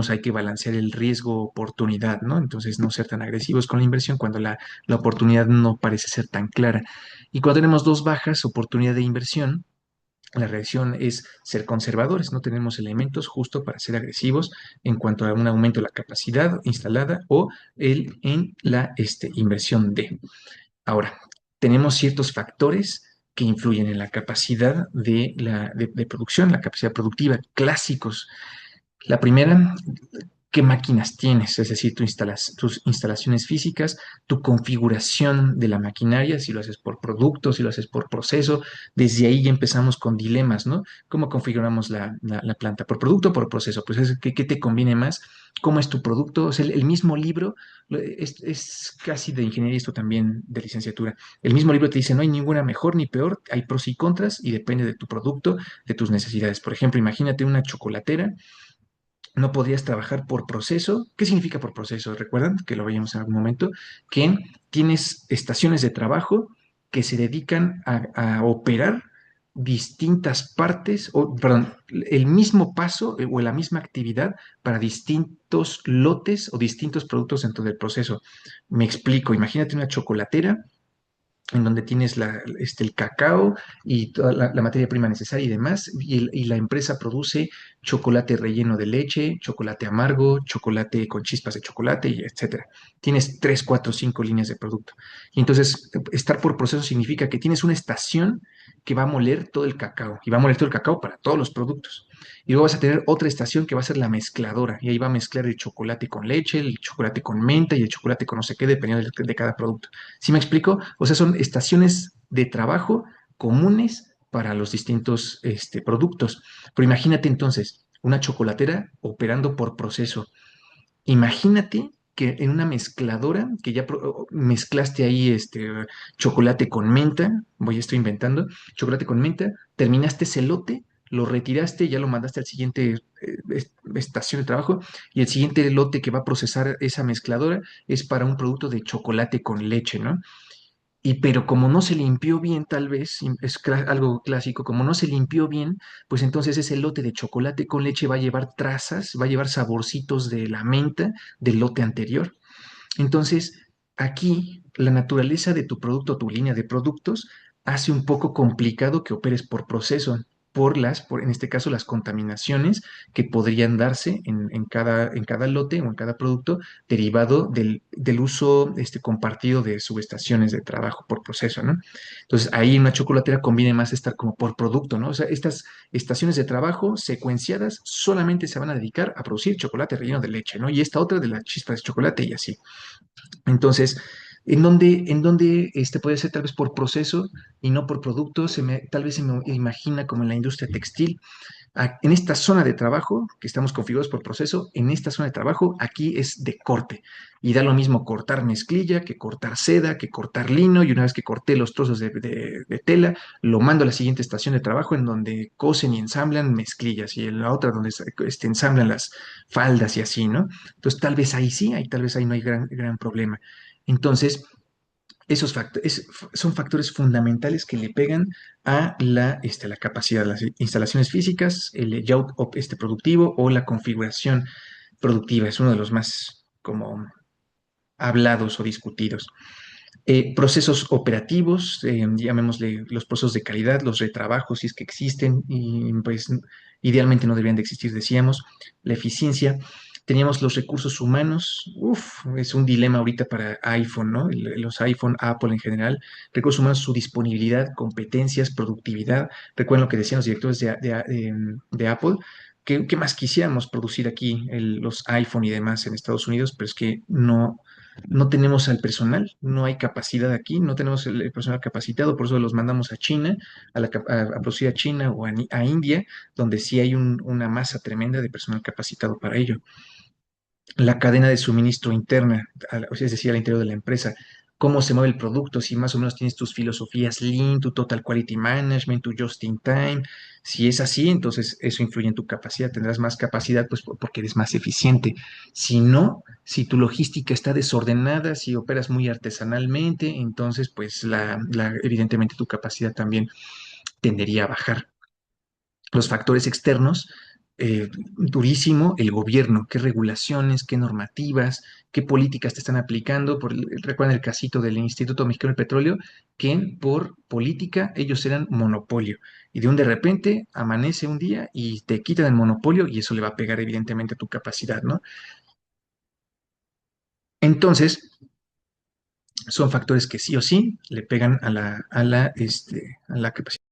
hay que balancear el riesgo-oportunidad, ¿no? Entonces no ser tan agresivos con la inversión cuando la oportunidad no parece ser tan clara. Y cuando tenemos dos bajas, oportunidad de inversión, la reacción es ser conservadores, no tenemos elementos justo para ser agresivos en cuanto a un aumento de la capacidad instalada o en la inversión de. Ahora, tenemos ciertos factores que influyen en la capacidad de producción, la capacidad productiva, clásicos. La primera, qué máquinas tienes, es decir, tus instalaciones físicas, tu configuración de la maquinaria, si lo haces por producto, si lo haces por proceso. Desde ahí ya empezamos con dilemas, ¿no? ¿Cómo configuramos la planta? ¿Por producto o por proceso? Pues ¿qué te conviene más? ¿Cómo es tu producto? O sea, el mismo libro es casi de ingeniería, esto también de licenciatura. El mismo libro te dice, no hay ninguna mejor ni peor, hay pros y contras y depende de tu producto, de tus necesidades. Por ejemplo, imagínate una chocolatera, no podrías trabajar por proceso. ¿Qué significa por proceso? Recuerdan que lo veíamos en algún momento, que tienes estaciones de trabajo que se dedican a operar distintas partes, o, perdón, el mismo paso o la misma actividad para distintos lotes o distintos productos dentro del proceso. Me explico, imagínate una chocolatera en donde tienes el cacao y toda la materia prima necesaria y demás, y la empresa produce chocolate relleno de leche, chocolate amargo, chocolate con chispas de chocolate, y etcétera. Tienes 3, 4, 5 líneas de producto. Y entonces, estar por proceso significa que tienes una estación que va a moler todo el cacao, y va a moler todo el cacao para todos los productos. Y luego vas a tener otra estación que va a ser la mezcladora, y ahí va a mezclar el chocolate con leche, el chocolate con menta y el chocolate con no sé qué, dependiendo de cada producto. ¿Sí me explico? O sea, son estaciones de trabajo comunes para los distintos productos. Pero imagínate entonces una chocolatera operando por proceso. Imagínate que en una mezcladora, que ya mezclaste ahí chocolate con menta, estoy inventando, chocolate con menta, terminaste ese lote, lo retiraste, ya lo mandaste al siguiente estación de trabajo, y el siguiente lote que va a procesar esa mezcladora es para un producto de chocolate con leche, ¿no? Y pero como no se limpió bien, tal vez, es algo clásico, como no se limpió bien, pues entonces ese lote de chocolate con leche va a llevar trazas, va a llevar saborcitos de la menta del lote anterior. Entonces, aquí la naturaleza de tu producto, tu línea de productos, hace un poco complicado que operes por proceso, en este caso, las contaminaciones que podrían darse en cada lote o en cada producto derivado del uso compartido de subestaciones de trabajo por proceso, ¿no? Entonces, ahí en una chocolatera conviene más estar como por producto, ¿no? O sea, estas estaciones de trabajo secuenciadas solamente se van a dedicar a producir chocolate relleno de leche, ¿no? Y esta otra de las chispas de chocolate y así. Entonces, ¿en dónde puede ser tal vez por proceso y no por producto? Tal vez se me imagina como en la industria textil. En esta zona de trabajo, que estamos configurados por proceso, en esta zona de trabajo, aquí es de corte. Y da lo mismo cortar mezclilla, que cortar seda, que cortar lino. Y una vez que corté los trozos de tela, lo mando a la siguiente estación de trabajo en donde cosen y ensamblan mezclillas. Y en la otra donde ensamblan las faldas y así, ¿no? Entonces, tal vez ahí sí, tal vez ahí no hay gran problema. Entonces, esos factores son factores fundamentales que le pegan a la capacidad, las instalaciones físicas, el layout productivo o la configuración productiva. Es uno de los más como hablados o discutidos. Procesos operativos, llamémosle los procesos de calidad, los retrabajos, si es que existen, y pues idealmente no deberían de existir, decíamos, la eficiencia. Teníamos los recursos humanos, es un dilema ahorita para iPhone, ¿no? Los iPhone, Apple en general, recursos humanos, su disponibilidad, competencias, productividad. Recuerden lo que decían los directores de Apple, ¿qué más quisiéramos producir aquí, los iPhone y demás en Estados Unidos, pero es que no tenemos al personal, no hay capacidad aquí, no tenemos el personal capacitado, por eso los mandamos a China, a producir a China o a India, donde sí hay una masa tremenda de personal capacitado para ello. La cadena de suministro interna, o sea, es decir, al interior de la empresa, cómo se mueve el producto, si más o menos tienes tus filosofías Lean, tu Total Quality Management, tu Just in Time. Si es así, entonces eso influye en tu capacidad, tendrás más capacidad pues porque eres más eficiente. Si no, si tu logística está desordenada, si operas muy artesanalmente, entonces pues evidentemente tu capacidad también tendería a bajar. Los factores externos, durísimo, el gobierno, qué regulaciones, qué normativas, qué políticas te están aplicando. Recuerden el casito del Instituto Mexicano del Petróleo, que por política ellos eran monopolio. Y de repente amanece un día y te quitan el monopolio y eso le va a pegar evidentemente a tu capacidad, ¿no? Entonces, son factores que sí o sí le pegan a la capacidad.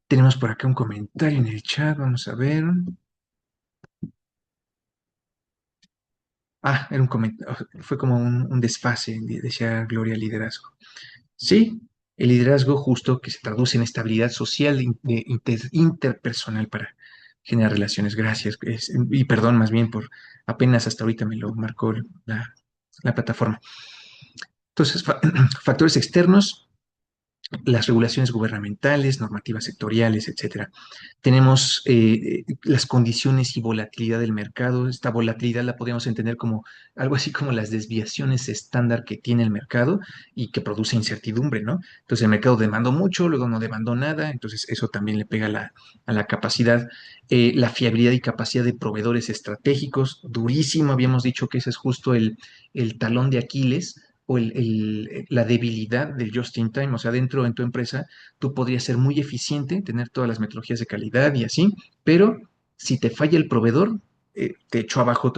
Tenemos por acá un comentario en el chat, vamos a ver. Ah, era un comentario, fue como un desfase, decía Gloria, liderazgo. Sí, el liderazgo justo que se traduce en estabilidad social interpersonal para generar relaciones. Gracias. Y perdón más bien por apenas hasta ahorita me lo marcó la plataforma. Entonces, factores externos, las regulaciones gubernamentales, normativas sectoriales, etcétera. Tenemos las condiciones y volatilidad del mercado. Esta volatilidad la podríamos entender como algo así como las desviaciones estándar que tiene el mercado y que produce incertidumbre, ¿no? Entonces el mercado demandó mucho, luego no demandó nada, entonces eso también le pega a la capacidad. La fiabilidad y capacidad de proveedores estratégicos, durísimo, habíamos dicho que ese es justo el talón de Aquiles o la debilidad del just in time, o sea, dentro en tu empresa tú podrías ser muy eficiente, tener todas las metodologías de calidad y así, pero si te falla el proveedor, te echó abajo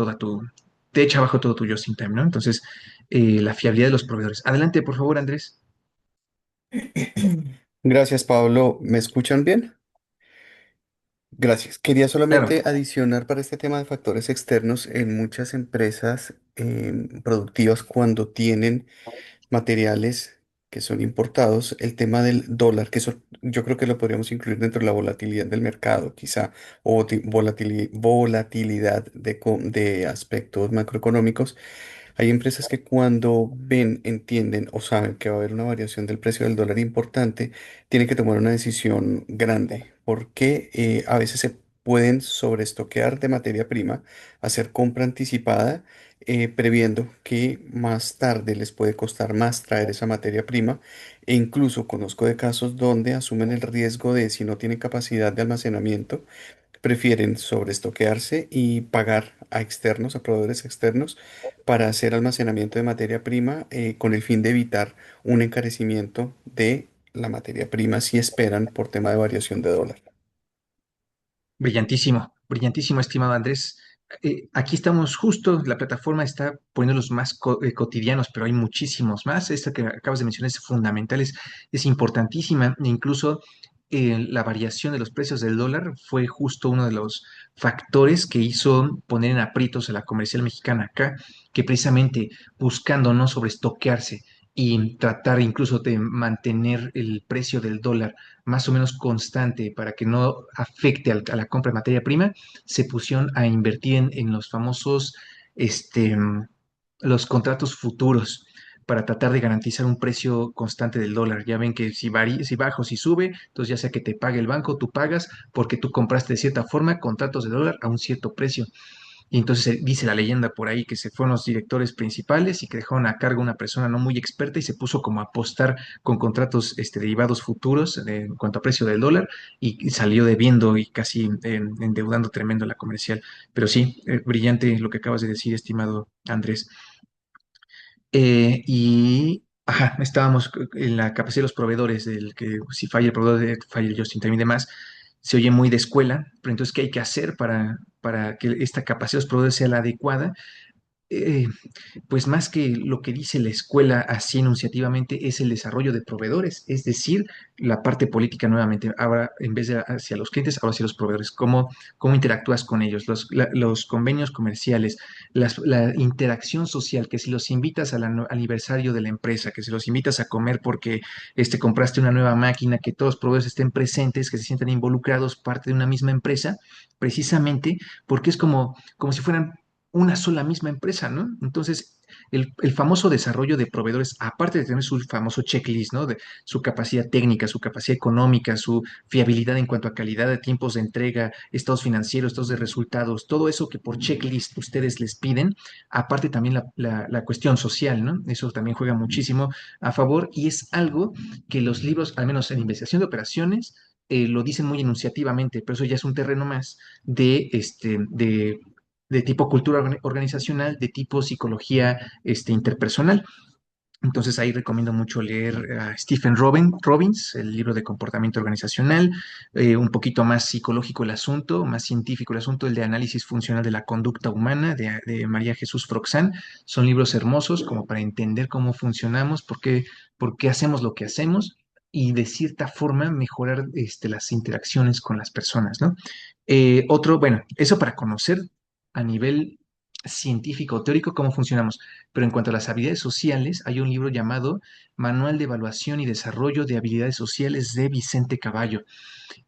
te echa abajo todo tu just in time, ¿no? Entonces, la fiabilidad de los proveedores. Adelante, por favor, Andrés. Gracias, Pablo. ¿Me escuchan bien? Gracias. Quería Claro. solamente adicionar para este tema de factores externos en muchas empresas productivas cuando tienen materiales que son importados, el tema del dólar, que eso yo creo que lo podríamos incluir dentro de la volatilidad del mercado, quizá, o volatilidad de aspectos macroeconómicos. Hay empresas que cuando ven, entienden o saben que va a haber una variación del precio del dólar importante, tienen que tomar una decisión grande, porque a veces se pueden sobreestoquear de materia prima, hacer compra anticipada, previendo que más tarde les puede costar más traer esa materia prima, e incluso conozco de casos donde asumen el riesgo de, si no tienen capacidad de almacenamiento, prefieren sobreestoquearse y pagar a externos, a proveedores externos, para hacer almacenamiento de materia prima, con el fin de evitar un encarecimiento de la materia prima si esperan por tema de variación de dólar. Brillantísimo, brillantísimo, estimado Andrés. Aquí estamos justo, la plataforma está poniendo los más cotidianos, pero hay muchísimos más. Esta que acabas de mencionar es fundamental, es importantísima. E incluso la variación de los precios del dólar fue justo uno de los factores que hizo poner en aprietos a la comercial mexicana acá, que precisamente buscando no sobreestoquearse y tratar incluso de mantener el precio del dólar más o menos constante para que no afecte a la compra de materia prima, se pusieron a invertir en los famosos, este, los contratos futuros para tratar de garantizar un precio constante del dólar. Ya ven que si varía, si baja o si sube, entonces ya sea que te pague el banco, tú pagas porque tú compraste de cierta forma contratos de dólar a un cierto precio. Y entonces dice la leyenda por ahí que se fueron los directores principales y que dejaron a cargo una persona no muy experta y se puso como a apostar con contratos derivados futuros en cuanto a precio del dólar y salió debiendo y casi endeudando tremendo la comercial. Pero sí, brillante lo que acabas de decir, estimado Andrés. Ajá, estábamos en la capacidad de los proveedores, del que si falla el proveedor, falla el just in time y demás. Se oye muy de escuela, pero entonces, ¿qué hay que hacer para que esta capacidad de los proveedores sea la adecuada? Eh, pues más que lo que dice la escuela así enunciativamente es el desarrollo de proveedores, es decir, la parte política nuevamente, ahora en vez de hacia los clientes, ahora hacia los proveedores, cómo interactúas con ellos, los convenios comerciales, la interacción social, que si los invitas al aniversario de la empresa, que si los invitas a comer porque compraste una nueva máquina, que todos los proveedores estén presentes, que se sientan involucrados, parte de una misma empresa, precisamente porque es como si fueran una sola misma empresa, ¿no? Entonces, el famoso desarrollo de proveedores, aparte de tener su famoso checklist, ¿no? De su capacidad técnica, su capacidad económica, su fiabilidad en cuanto a calidad de tiempos de entrega, estados financieros, estados de resultados, todo eso que por checklist ustedes les piden, aparte también la cuestión social, ¿no? Eso también juega muchísimo a favor y es algo que los libros, al menos en investigación de operaciones, lo dicen muy enunciativamente, pero eso ya es un terreno más de tipo cultura organizacional, de tipo psicología interpersonal. Entonces ahí recomiendo mucho leer a Stephen Robbins, el libro de comportamiento organizacional, un poquito más psicológico el asunto, más científico el asunto, el de análisis funcional de la conducta humana de María Jesús Froxán. Son libros hermosos como para entender cómo funcionamos, por qué hacemos lo que hacemos y de cierta forma mejorar las interacciones con las personas, ¿no? Bueno, eso para conocer a nivel científico o teórico cómo funcionamos. Pero en cuanto a las habilidades sociales, hay un libro llamado Manual de Evaluación y Desarrollo de Habilidades Sociales de Vicente Caballo.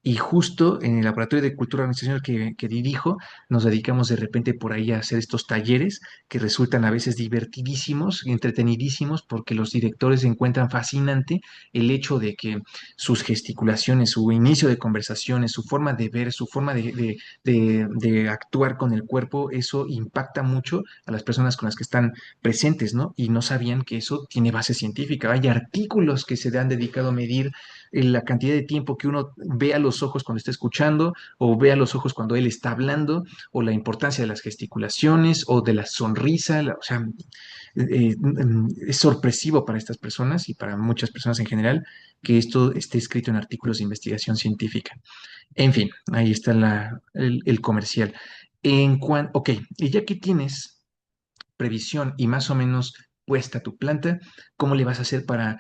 Y justo en el laboratorio de cultura organizacional que dirijo, nos dedicamos de repente por ahí a hacer estos talleres que resultan a veces divertidísimos y entretenidísimos porque los directores encuentran fascinante el hecho de que sus gesticulaciones, su inicio de conversaciones, su forma de ver, su forma de actuar con el cuerpo, eso impacta mucho a las personas con las que están presentes, ¿no? Y no sabían que eso tiene base científica. Hay artículos que se han dedicado a medir la cantidad de tiempo que uno ve a los ojos cuando está escuchando o ve a los ojos cuando él está hablando, o la importancia de las gesticulaciones o de la sonrisa, o sea, es sorpresivo para estas personas y para muchas personas en general que esto esté escrito en artículos de investigación científica. En fin, ahí está el comercial. Ok, y ya que tienes previsión y más o menos puesta tu planta, ¿cómo le vas a hacer para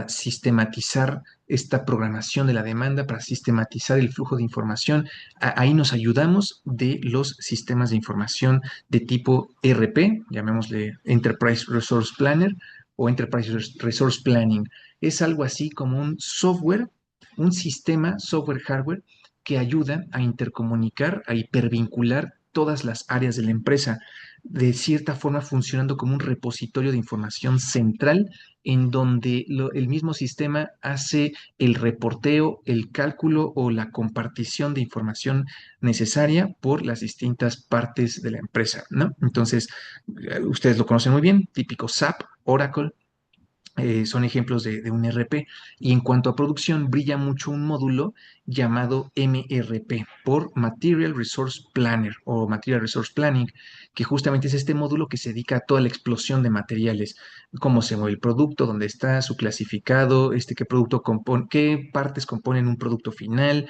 sistematizar esta programación de la demanda, para sistematizar el flujo de información? Ahí nos ayudamos de los sistemas de información de tipo ERP, llamémosle Enterprise Resource Planner o Enterprise Resource Planning. Es algo así como un software, un sistema software-hardware que ayuda a intercomunicar, a hipervincular todas las áreas de la empresa, de cierta forma funcionando como un repositorio de información central en donde el mismo sistema hace el reporteo, el cálculo o la compartición de información necesaria por las distintas partes de la empresa, ¿no? Entonces, ustedes lo conocen muy bien, típico SAP, Oracle, son ejemplos de un RP. Y en cuanto a producción, brilla mucho un módulo llamado MRP por Material Resource Planner o Material Resource Planning, que justamente es este módulo que se dedica a toda la explosión de materiales, cómo se mueve el producto, dónde está, su clasificado, qué producto compone, qué partes componen un producto final,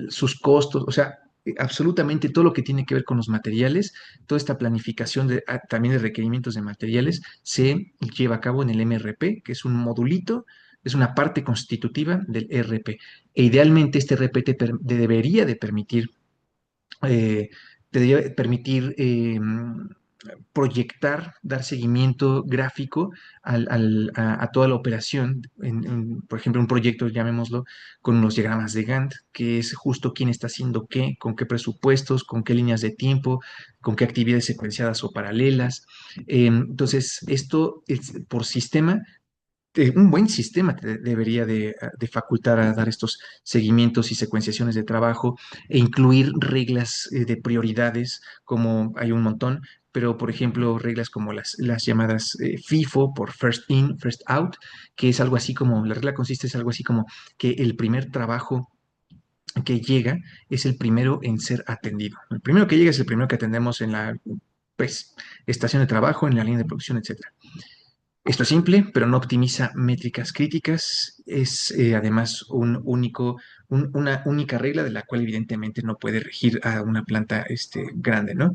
sus costos, o sea, absolutamente todo lo que tiene que ver con los materiales, toda esta planificación también de requerimientos de materiales se lleva a cabo en el MRP, que es un modulito, es una parte constitutiva del RP. E idealmente este RP debería de permitir, eh, proyectar, dar seguimiento gráfico a toda la operación, por ejemplo, un proyecto, llamémoslo, con unos diagramas de Gantt, que es justo quién está haciendo qué, con qué presupuestos, con qué líneas de tiempo, con qué actividades secuenciadas o paralelas. Entonces, esto es, por sistema, un buen sistema te debería de facultar a dar estos seguimientos y secuenciaciones de trabajo e incluir reglas de prioridades, como hay un montón, pero por ejemplo reglas como las llamadas FIFO por First In, First Out, que es algo así como, la regla consiste es algo así como que el primer trabajo que llega es el primero en ser atendido. El primero que llega es el primero que atendemos en la, pues, estación de trabajo, en la línea de producción, etcétera. Esto es simple, pero no optimiza métricas críticas. Es además una única regla de la cual evidentemente no puede regir a una planta grande, ¿no?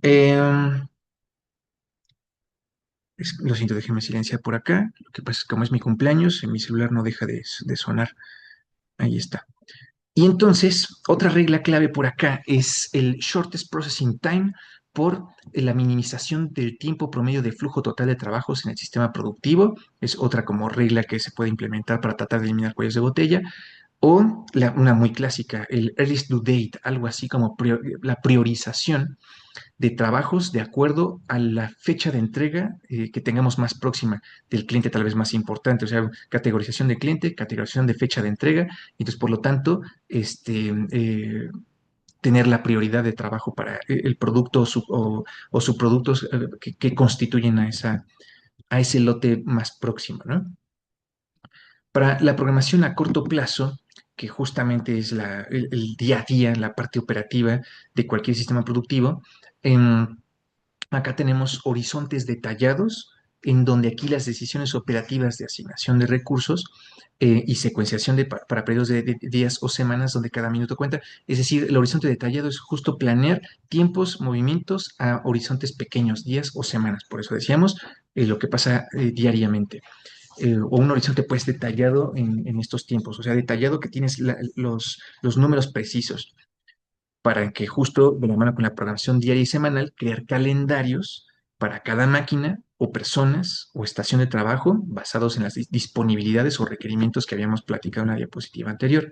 Em, lo siento, déjeme silenciar por acá. Lo que pasa es que como es mi cumpleaños, mi celular no deja de sonar. Ahí está. Y entonces, otra regla clave por acá es el shortest processing time por la minimización del tiempo promedio de flujo total de trabajos en el sistema productivo. Es otra como regla que se puede implementar para tratar de eliminar cuellos de botella. O una muy clásica, el earliest due date, algo así como la priorización de trabajos de acuerdo a la fecha de entrega que tengamos más próxima del cliente, tal vez más importante, o sea, categorización de cliente, categorización de fecha de entrega, y entonces por lo tanto, tener la prioridad de trabajo para el producto o subproductos que constituyen a ese lote más próximo, ¿no? Para la programación a corto plazo, que justamente es el día a día, la parte operativa de cualquier sistema productivo, acá tenemos horizontes detallados en donde aquí las decisiones operativas de asignación de recursos y secuenciación para periodos de días o semanas donde cada minuto cuenta. Es decir, el horizonte detallado es justo planear tiempos, movimientos a horizontes pequeños, días o semanas. Por eso decíamos lo que pasa diariamente. O un horizonte pues detallado en estos tiempos, o sea, detallado que tienes los números precisos para que justo de la mano con la programación diaria y semanal, crear calendarios para cada máquina o personas o estación de trabajo basados en las disponibilidades o requerimientos que habíamos platicado en la diapositiva anterior.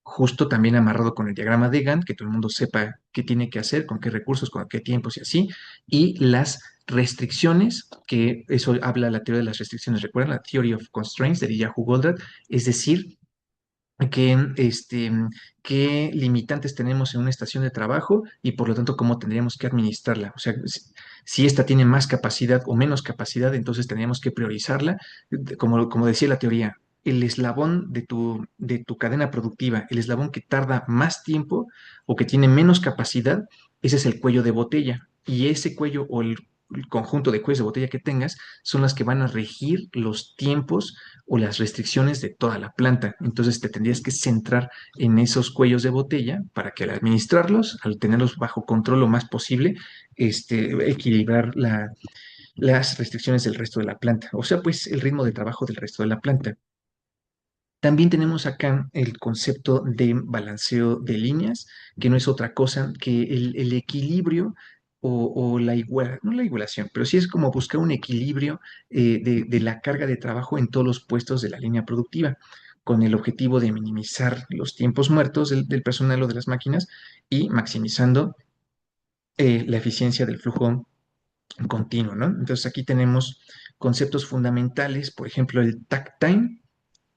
Justo también amarrado con el diagrama de Gantt, que todo el mundo sepa qué tiene que hacer, con qué recursos, con qué tiempos y así, y las restricciones, que eso habla la teoría de las restricciones, recuerdan la Theory of Constraints de Yahoo Goldratt, es decir, qué limitantes tenemos en una estación de trabajo y por lo tanto cómo tendríamos que administrarla. O sea, si esta tiene más capacidad o menos capacidad, entonces tendríamos que priorizarla. Como decía la teoría, el eslabón de tu cadena productiva, el eslabón que tarda más tiempo o que tiene menos capacidad, ese es el cuello de botella. Y ese cuello o el conjunto de cuellos de botella que tengas son las que van a regir los tiempos o las restricciones de toda la planta. Entonces te tendrías que centrar en esos cuellos de botella para que al administrarlos, al tenerlos bajo control lo más posible, equilibrar las restricciones del resto de la planta. O sea, pues el ritmo de trabajo del resto de la planta. También tenemos acá el concepto de balanceo de líneas, que no es otra cosa que el equilibrio o la igual, no la igualación, pero sí es como buscar un equilibrio de la carga de trabajo en todos los puestos de la línea productiva, con el objetivo de minimizar los tiempos muertos del personal o de las máquinas y maximizando la eficiencia del flujo continuo, ¿no? Entonces aquí tenemos conceptos fundamentales, por ejemplo, el takt time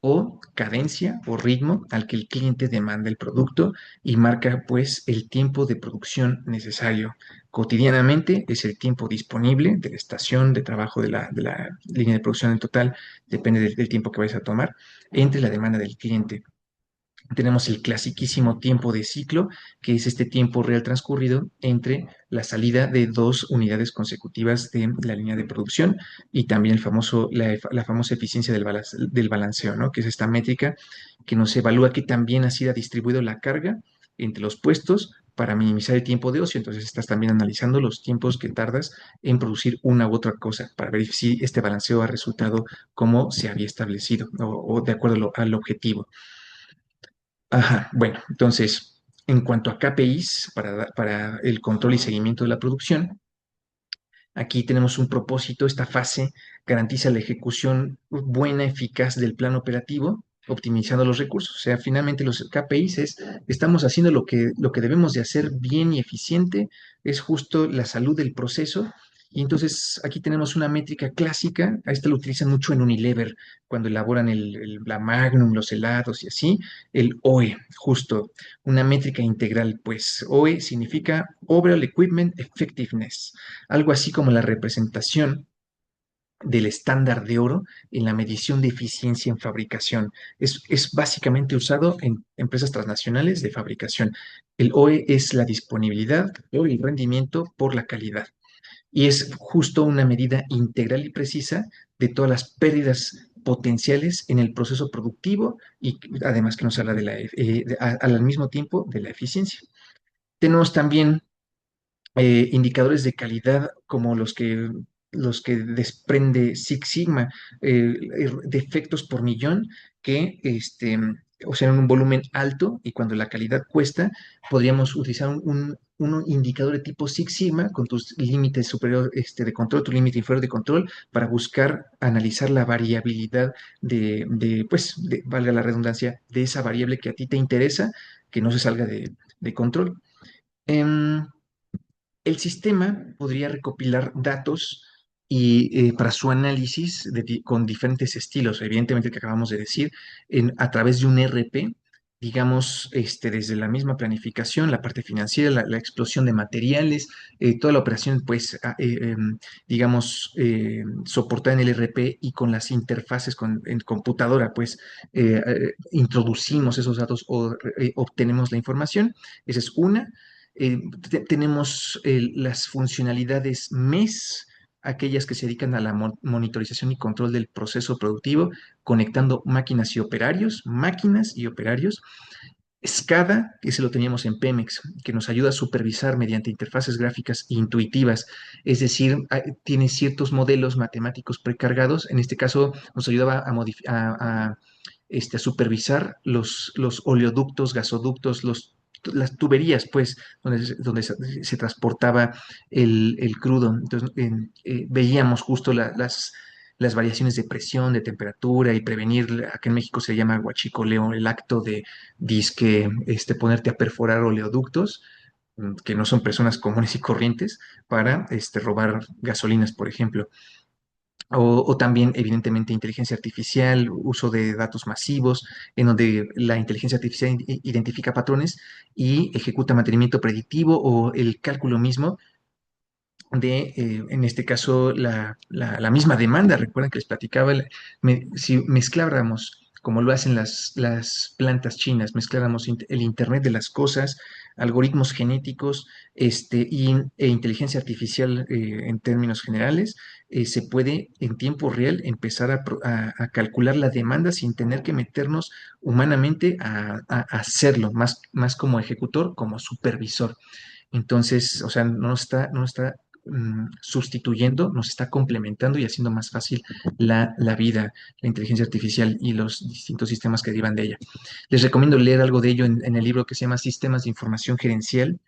o cadencia o ritmo al que el cliente demanda el producto y marca pues el tiempo de producción necesario. Cotidianamente es el tiempo disponible de la estación de trabajo de la línea de producción en total, depende del tiempo que vayas a tomar, entre la demanda del cliente. Tenemos el clasiquísimo tiempo de ciclo, que es este tiempo real transcurrido entre la salida de dos unidades consecutivas de la línea de producción y también la famosa eficiencia del balanceo, ¿no? Que es esta métrica que nos evalúa que también ha sido distribuido la carga entre los puestos para minimizar el tiempo de ocio. Entonces estás también analizando los tiempos que tardas en producir una u otra cosa para ver si este balanceo ha resultado como se había establecido o de acuerdo al objetivo. Ajá, bueno, entonces, en cuanto a KPIs para el control y seguimiento de la producción, aquí tenemos un propósito. Esta fase garantiza la ejecución buena, eficaz del plan operativo, optimizando los recursos. O sea, finalmente los KPIs estamos haciendo lo que debemos de hacer bien y eficiente, es justo la salud del proceso. Y entonces aquí tenemos una métrica clásica, a esta lo utilizan mucho en Unilever, cuando elaboran la Magnum, los helados y así, el OE, justo, una métrica integral, pues OE significa Overall Equipment Effectiveness, algo así como la representación del estándar de oro en la medición de eficiencia en fabricación. Es básicamente usado en empresas transnacionales de fabricación. El OE es la disponibilidad o el rendimiento por la calidad. Y es justo una medida integral y precisa de todas las pérdidas potenciales en el proceso productivo y además que nos habla al mismo tiempo de la eficiencia. Tenemos también indicadores de calidad como los que desprende Six Sigma, defectos por millón que, o sea, en un volumen alto y cuando la calidad cuesta, podríamos utilizar un indicador de tipo Six Sigma con tus límites superior de control, tu límite inferior de control, para buscar analizar la variabilidad pues, valga la redundancia, de esa variable que a ti te interesa, que no se salga de control. Em, el sistema podría recopilar datos y para su análisis con diferentes estilos, evidentemente que acabamos de decir, a través de un RP, digamos, desde la misma planificación, la parte financiera, la explosión de materiales, toda la operación, pues, digamos, soportada en el RP y con las interfaces en computadora, pues, introducimos esos datos o obtenemos la información. Esa es una. Tenemos las funcionalidades MES, aquellas que se dedican a la monitorización y control del proceso productivo, conectando máquinas y operarios. SCADA, que ese lo teníamos en Pemex, que nos ayuda a supervisar mediante interfaces gráficas intuitivas, es decir, tiene ciertos modelos matemáticos precargados. En este caso, nos ayudaba a supervisar los oleoductos, gasoductos, las tuberías, pues, donde se transportaba el crudo. Entonces, veíamos justo las variaciones de presión, de temperatura y prevenir, acá en México se llama huachicoleo, el acto de disque, ponerte a perforar oleoductos, que no son personas comunes y corrientes, para robar gasolinas, por ejemplo. O también, evidentemente, inteligencia artificial, uso de datos masivos, en donde la inteligencia artificial identifica patrones y ejecuta mantenimiento predictivo o el cálculo mismo en este caso, la misma demanda. Recuerden que les platicaba, si mezcláramos, como lo hacen las plantas chinas, mezcláramos el Internet de las cosas, algoritmos genéticos, e inteligencia artificial, en términos generales, se puede en tiempo real empezar a calcular la demanda sin tener que meternos humanamente a hacerlo, más como ejecutor, como supervisor. Entonces, o sea, no está sustituyendo, nos está complementando y haciendo más fácil la vida, la inteligencia artificial y los distintos sistemas que derivan de ella. Les recomiendo leer algo de ello en el libro que se llama Sistemas de Información Gerencial,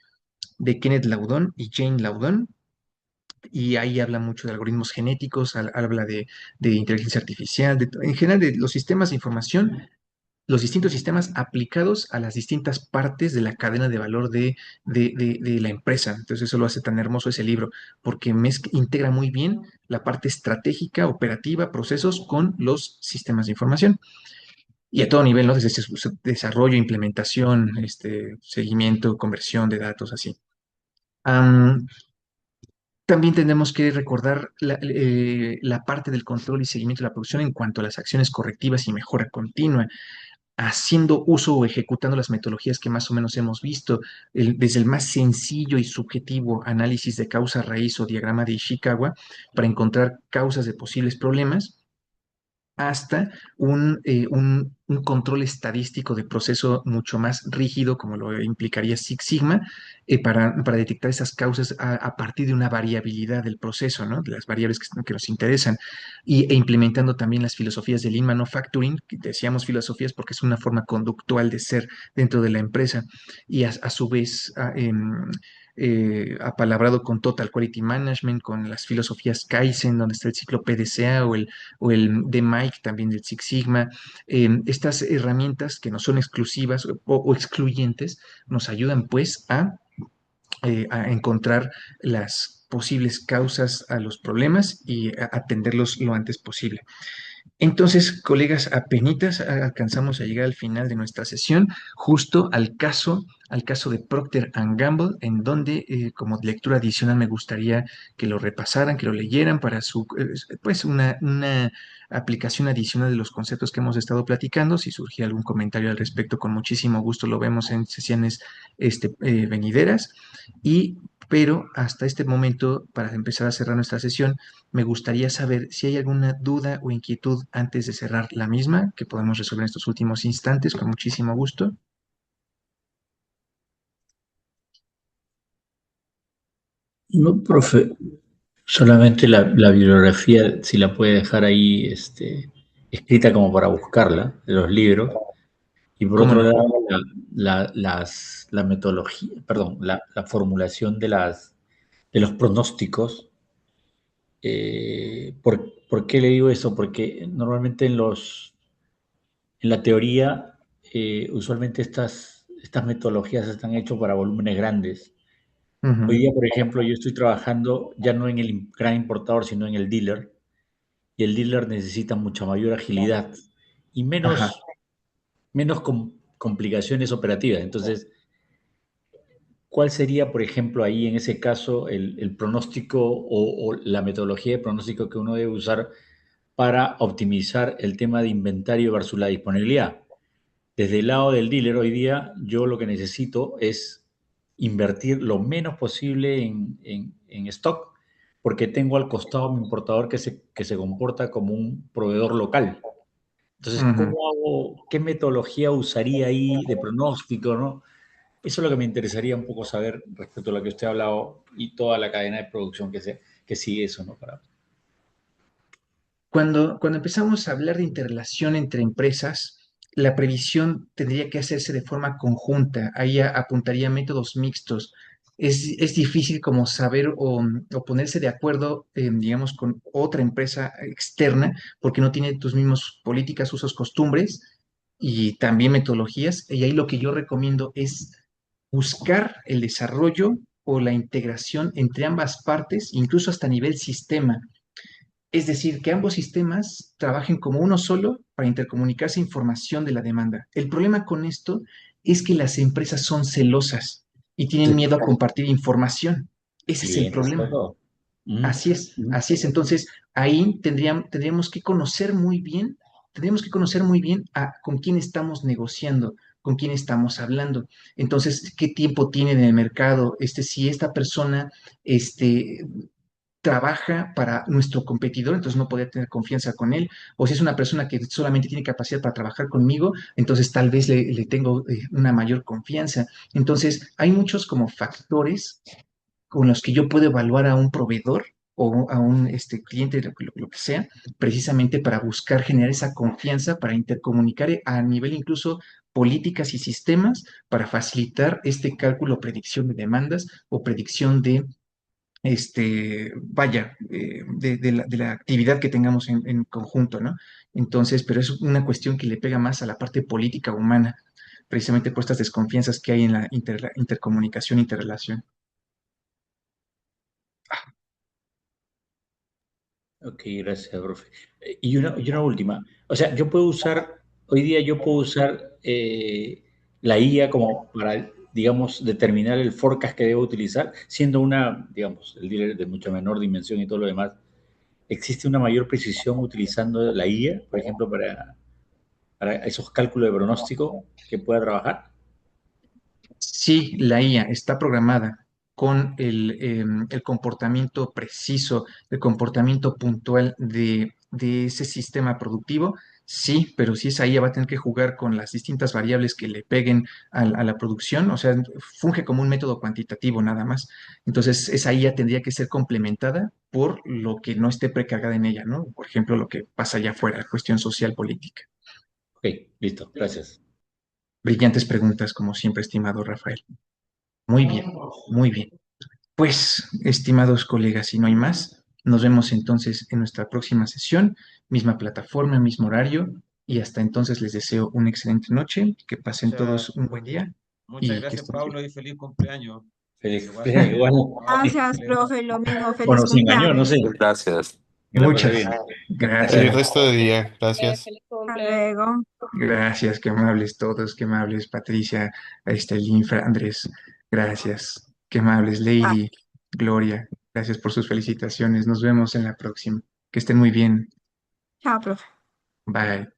de Kenneth Laudon y Jane Laudon. Y ahí habla mucho de algoritmos genéticos, habla de inteligencia artificial, en general de los sistemas de información, los distintos sistemas aplicados a las distintas partes de la cadena de valor de la empresa. Entonces eso lo hace tan hermoso ese libro, porque integra muy bien la parte estratégica, operativa, procesos con los sistemas de información. Y a todo nivel, ¿no? Desde su desarrollo, implementación, seguimiento, conversión de datos, así. Am, También tenemos que recordar la parte del control y seguimiento de la producción en cuanto a las acciones correctivas y mejora continua, haciendo uso o ejecutando las metodologías que más o menos hemos visto, desde el más sencillo y subjetivo análisis de causa raíz o diagrama de Ishikawa para encontrar causas de posibles problemas, hasta un control estadístico de proceso mucho más rígido, como lo implicaría Six Sigma, para detectar esas causas a partir de una variabilidad del proceso, ¿no? De las variables que nos interesan, e implementando también las filosofías de Lean Manufacturing, que decíamos filosofías porque es una forma conductual de ser dentro de la empresa, y a su vez apalabrado con Total Quality Management, con las filosofías Kaizen, donde está el ciclo PDCA o el de Mike también del Six Sigma. Estas herramientas que no son exclusivas o excluyentes nos ayudan pues a encontrar las posibles causas a los problemas y a atenderlos lo antes posible. Entonces, colegas, apenitas alcanzamos a llegar al final de nuestra sesión, justo al caso de Procter and Gamble, en donde, como lectura adicional, me gustaría que lo repasaran, que lo leyeran para pues una aplicación adicional de los conceptos que hemos estado platicando. Si surge algún comentario al respecto, con muchísimo gusto lo vemos en sesiones venideras. Pero hasta este momento, para empezar a cerrar nuestra sesión, me gustaría saber si hay alguna duda o inquietud antes de cerrar la misma, que podemos resolver en estos últimos instantes con muchísimo gusto. No, profe, solamente la bibliografía, si la puede dejar ahí escrita como para buscarla, de los libros. Y por ¿Cómo otro no? lado, la metodología, perdón, la formulación de los pronósticos. ¿Por qué le digo eso? Porque normalmente en la teoría, usualmente estas metodologías están hechas para volúmenes grandes. Hoy Ujú. día, por ejemplo, yo estoy trabajando ya no en el gran importador, sino en el dealer, y el dealer necesita mucha mayor agilidad y Ajá. menos complicaciones operativas. Entonces, ¿cuál sería, por ejemplo, ahí en ese caso el pronóstico o la metodología de pronóstico que uno debe usar para optimizar el tema de inventario versus la disponibilidad? Desde el lado del dealer, hoy día yo lo que necesito es invertir lo menos posible en stock, porque tengo al costado mi importador que se comporta como un proveedor local. Entonces, ¿cómo Ujú. hago, qué metodología usaría ahí de pronóstico, ¿no? Eso es lo que me interesaría un poco saber respecto a lo que usted ha hablado y toda la cadena de producción que sigue eso, ¿no? Cuando empezamos a hablar de interrelación entre empresas, la previsión tendría que hacerse de forma conjunta. Ahí apuntaría a métodos mixtos. Es difícil como saber o ponerse de acuerdo, digamos, con otra empresa externa porque no tiene tus mismas políticas, usos, costumbres y también metodologías. Y ahí lo que yo recomiendo es buscar el desarrollo o la integración entre ambas partes, incluso hasta nivel sistema. Es decir, que ambos sistemas trabajen como uno solo para intercomunicarse información de la demanda. El problema con esto es que las empresas son celosas y tienen Sí, miedo a compartir información. Ese es el clientes, problema. todo. Ujú, Así es, ujú. así es. Entonces, ahí tendríamos que conocer muy bien, con quién estamos negociando, con quién estamos hablando. Entonces, ¿qué tiempo tiene en el mercado? Si esta persona, este, trabaja para nuestro competidor, entonces no podría tener confianza con él, o si es una persona que solamente tiene capacidad para trabajar conmigo, entonces tal vez le tengo una mayor confianza. Entonces, hay muchos como factores con los que yo puedo evaluar a un proveedor o a un cliente, lo que sea, precisamente para buscar generar esa confianza, para intercomunicar a nivel incluso políticas y sistemas, para facilitar este cálculo, predicción de demandas o predicción de de la actividad que tengamos en conjunto, ¿no? Entonces, pero es una cuestión que le pega más a la parte política humana, precisamente por estas desconfianzas que hay en la intercomunicación, interrelación. Ok, gracias, profe. Y una última. O sea, hoy día yo puedo usar la IA como para, digamos, determinar el forecast que debo utilizar, siendo digamos, el dealer de mucha menor dimensión y todo lo demás. ¿Existe una mayor precisión utilizando la IA, por ejemplo, para esos cálculos de pronóstico que pueda trabajar? Sí, la IA está programada con el comportamiento preciso, el comportamiento puntual de ese sistema productivo. Sí, pero si esa IA va a tener que jugar con las distintas variables que le peguen a la producción, o sea, funge como un método cuantitativo nada más. Entonces, esa IA tendría que ser complementada por lo que no esté precargada en ella, ¿no? Por ejemplo, lo que pasa allá afuera, cuestión social política. Ok, listo, gracias. Brillantes preguntas, como siempre, estimado Rafael. Muy bien, muy bien. Pues, estimados colegas, si no hay más, nos vemos entonces en nuestra próxima sesión, misma plataforma, mismo horario, y hasta entonces les deseo una excelente noche, que pasen todos Muchas, un buen día muchas y que gracias, estén bien. Pablo, y feliz cumpleaños. Feliz, Que pase igual. no, Gracias, excelente. profe. Lo mismo. O Feliz nos engañó, no sé. cumpleaños. Gracias. Que la pase Muchas bien. Feliz gracias, resto de día. Gracias. Hasta luego. gracias, qué amables todos, qué amables Patricia, Linfa, Andrés, gracias, qué amables Bye. Lady, Gloria, gracias por sus felicitaciones, nos vemos en la próxima, que estén muy bien, Chao, profe. bye.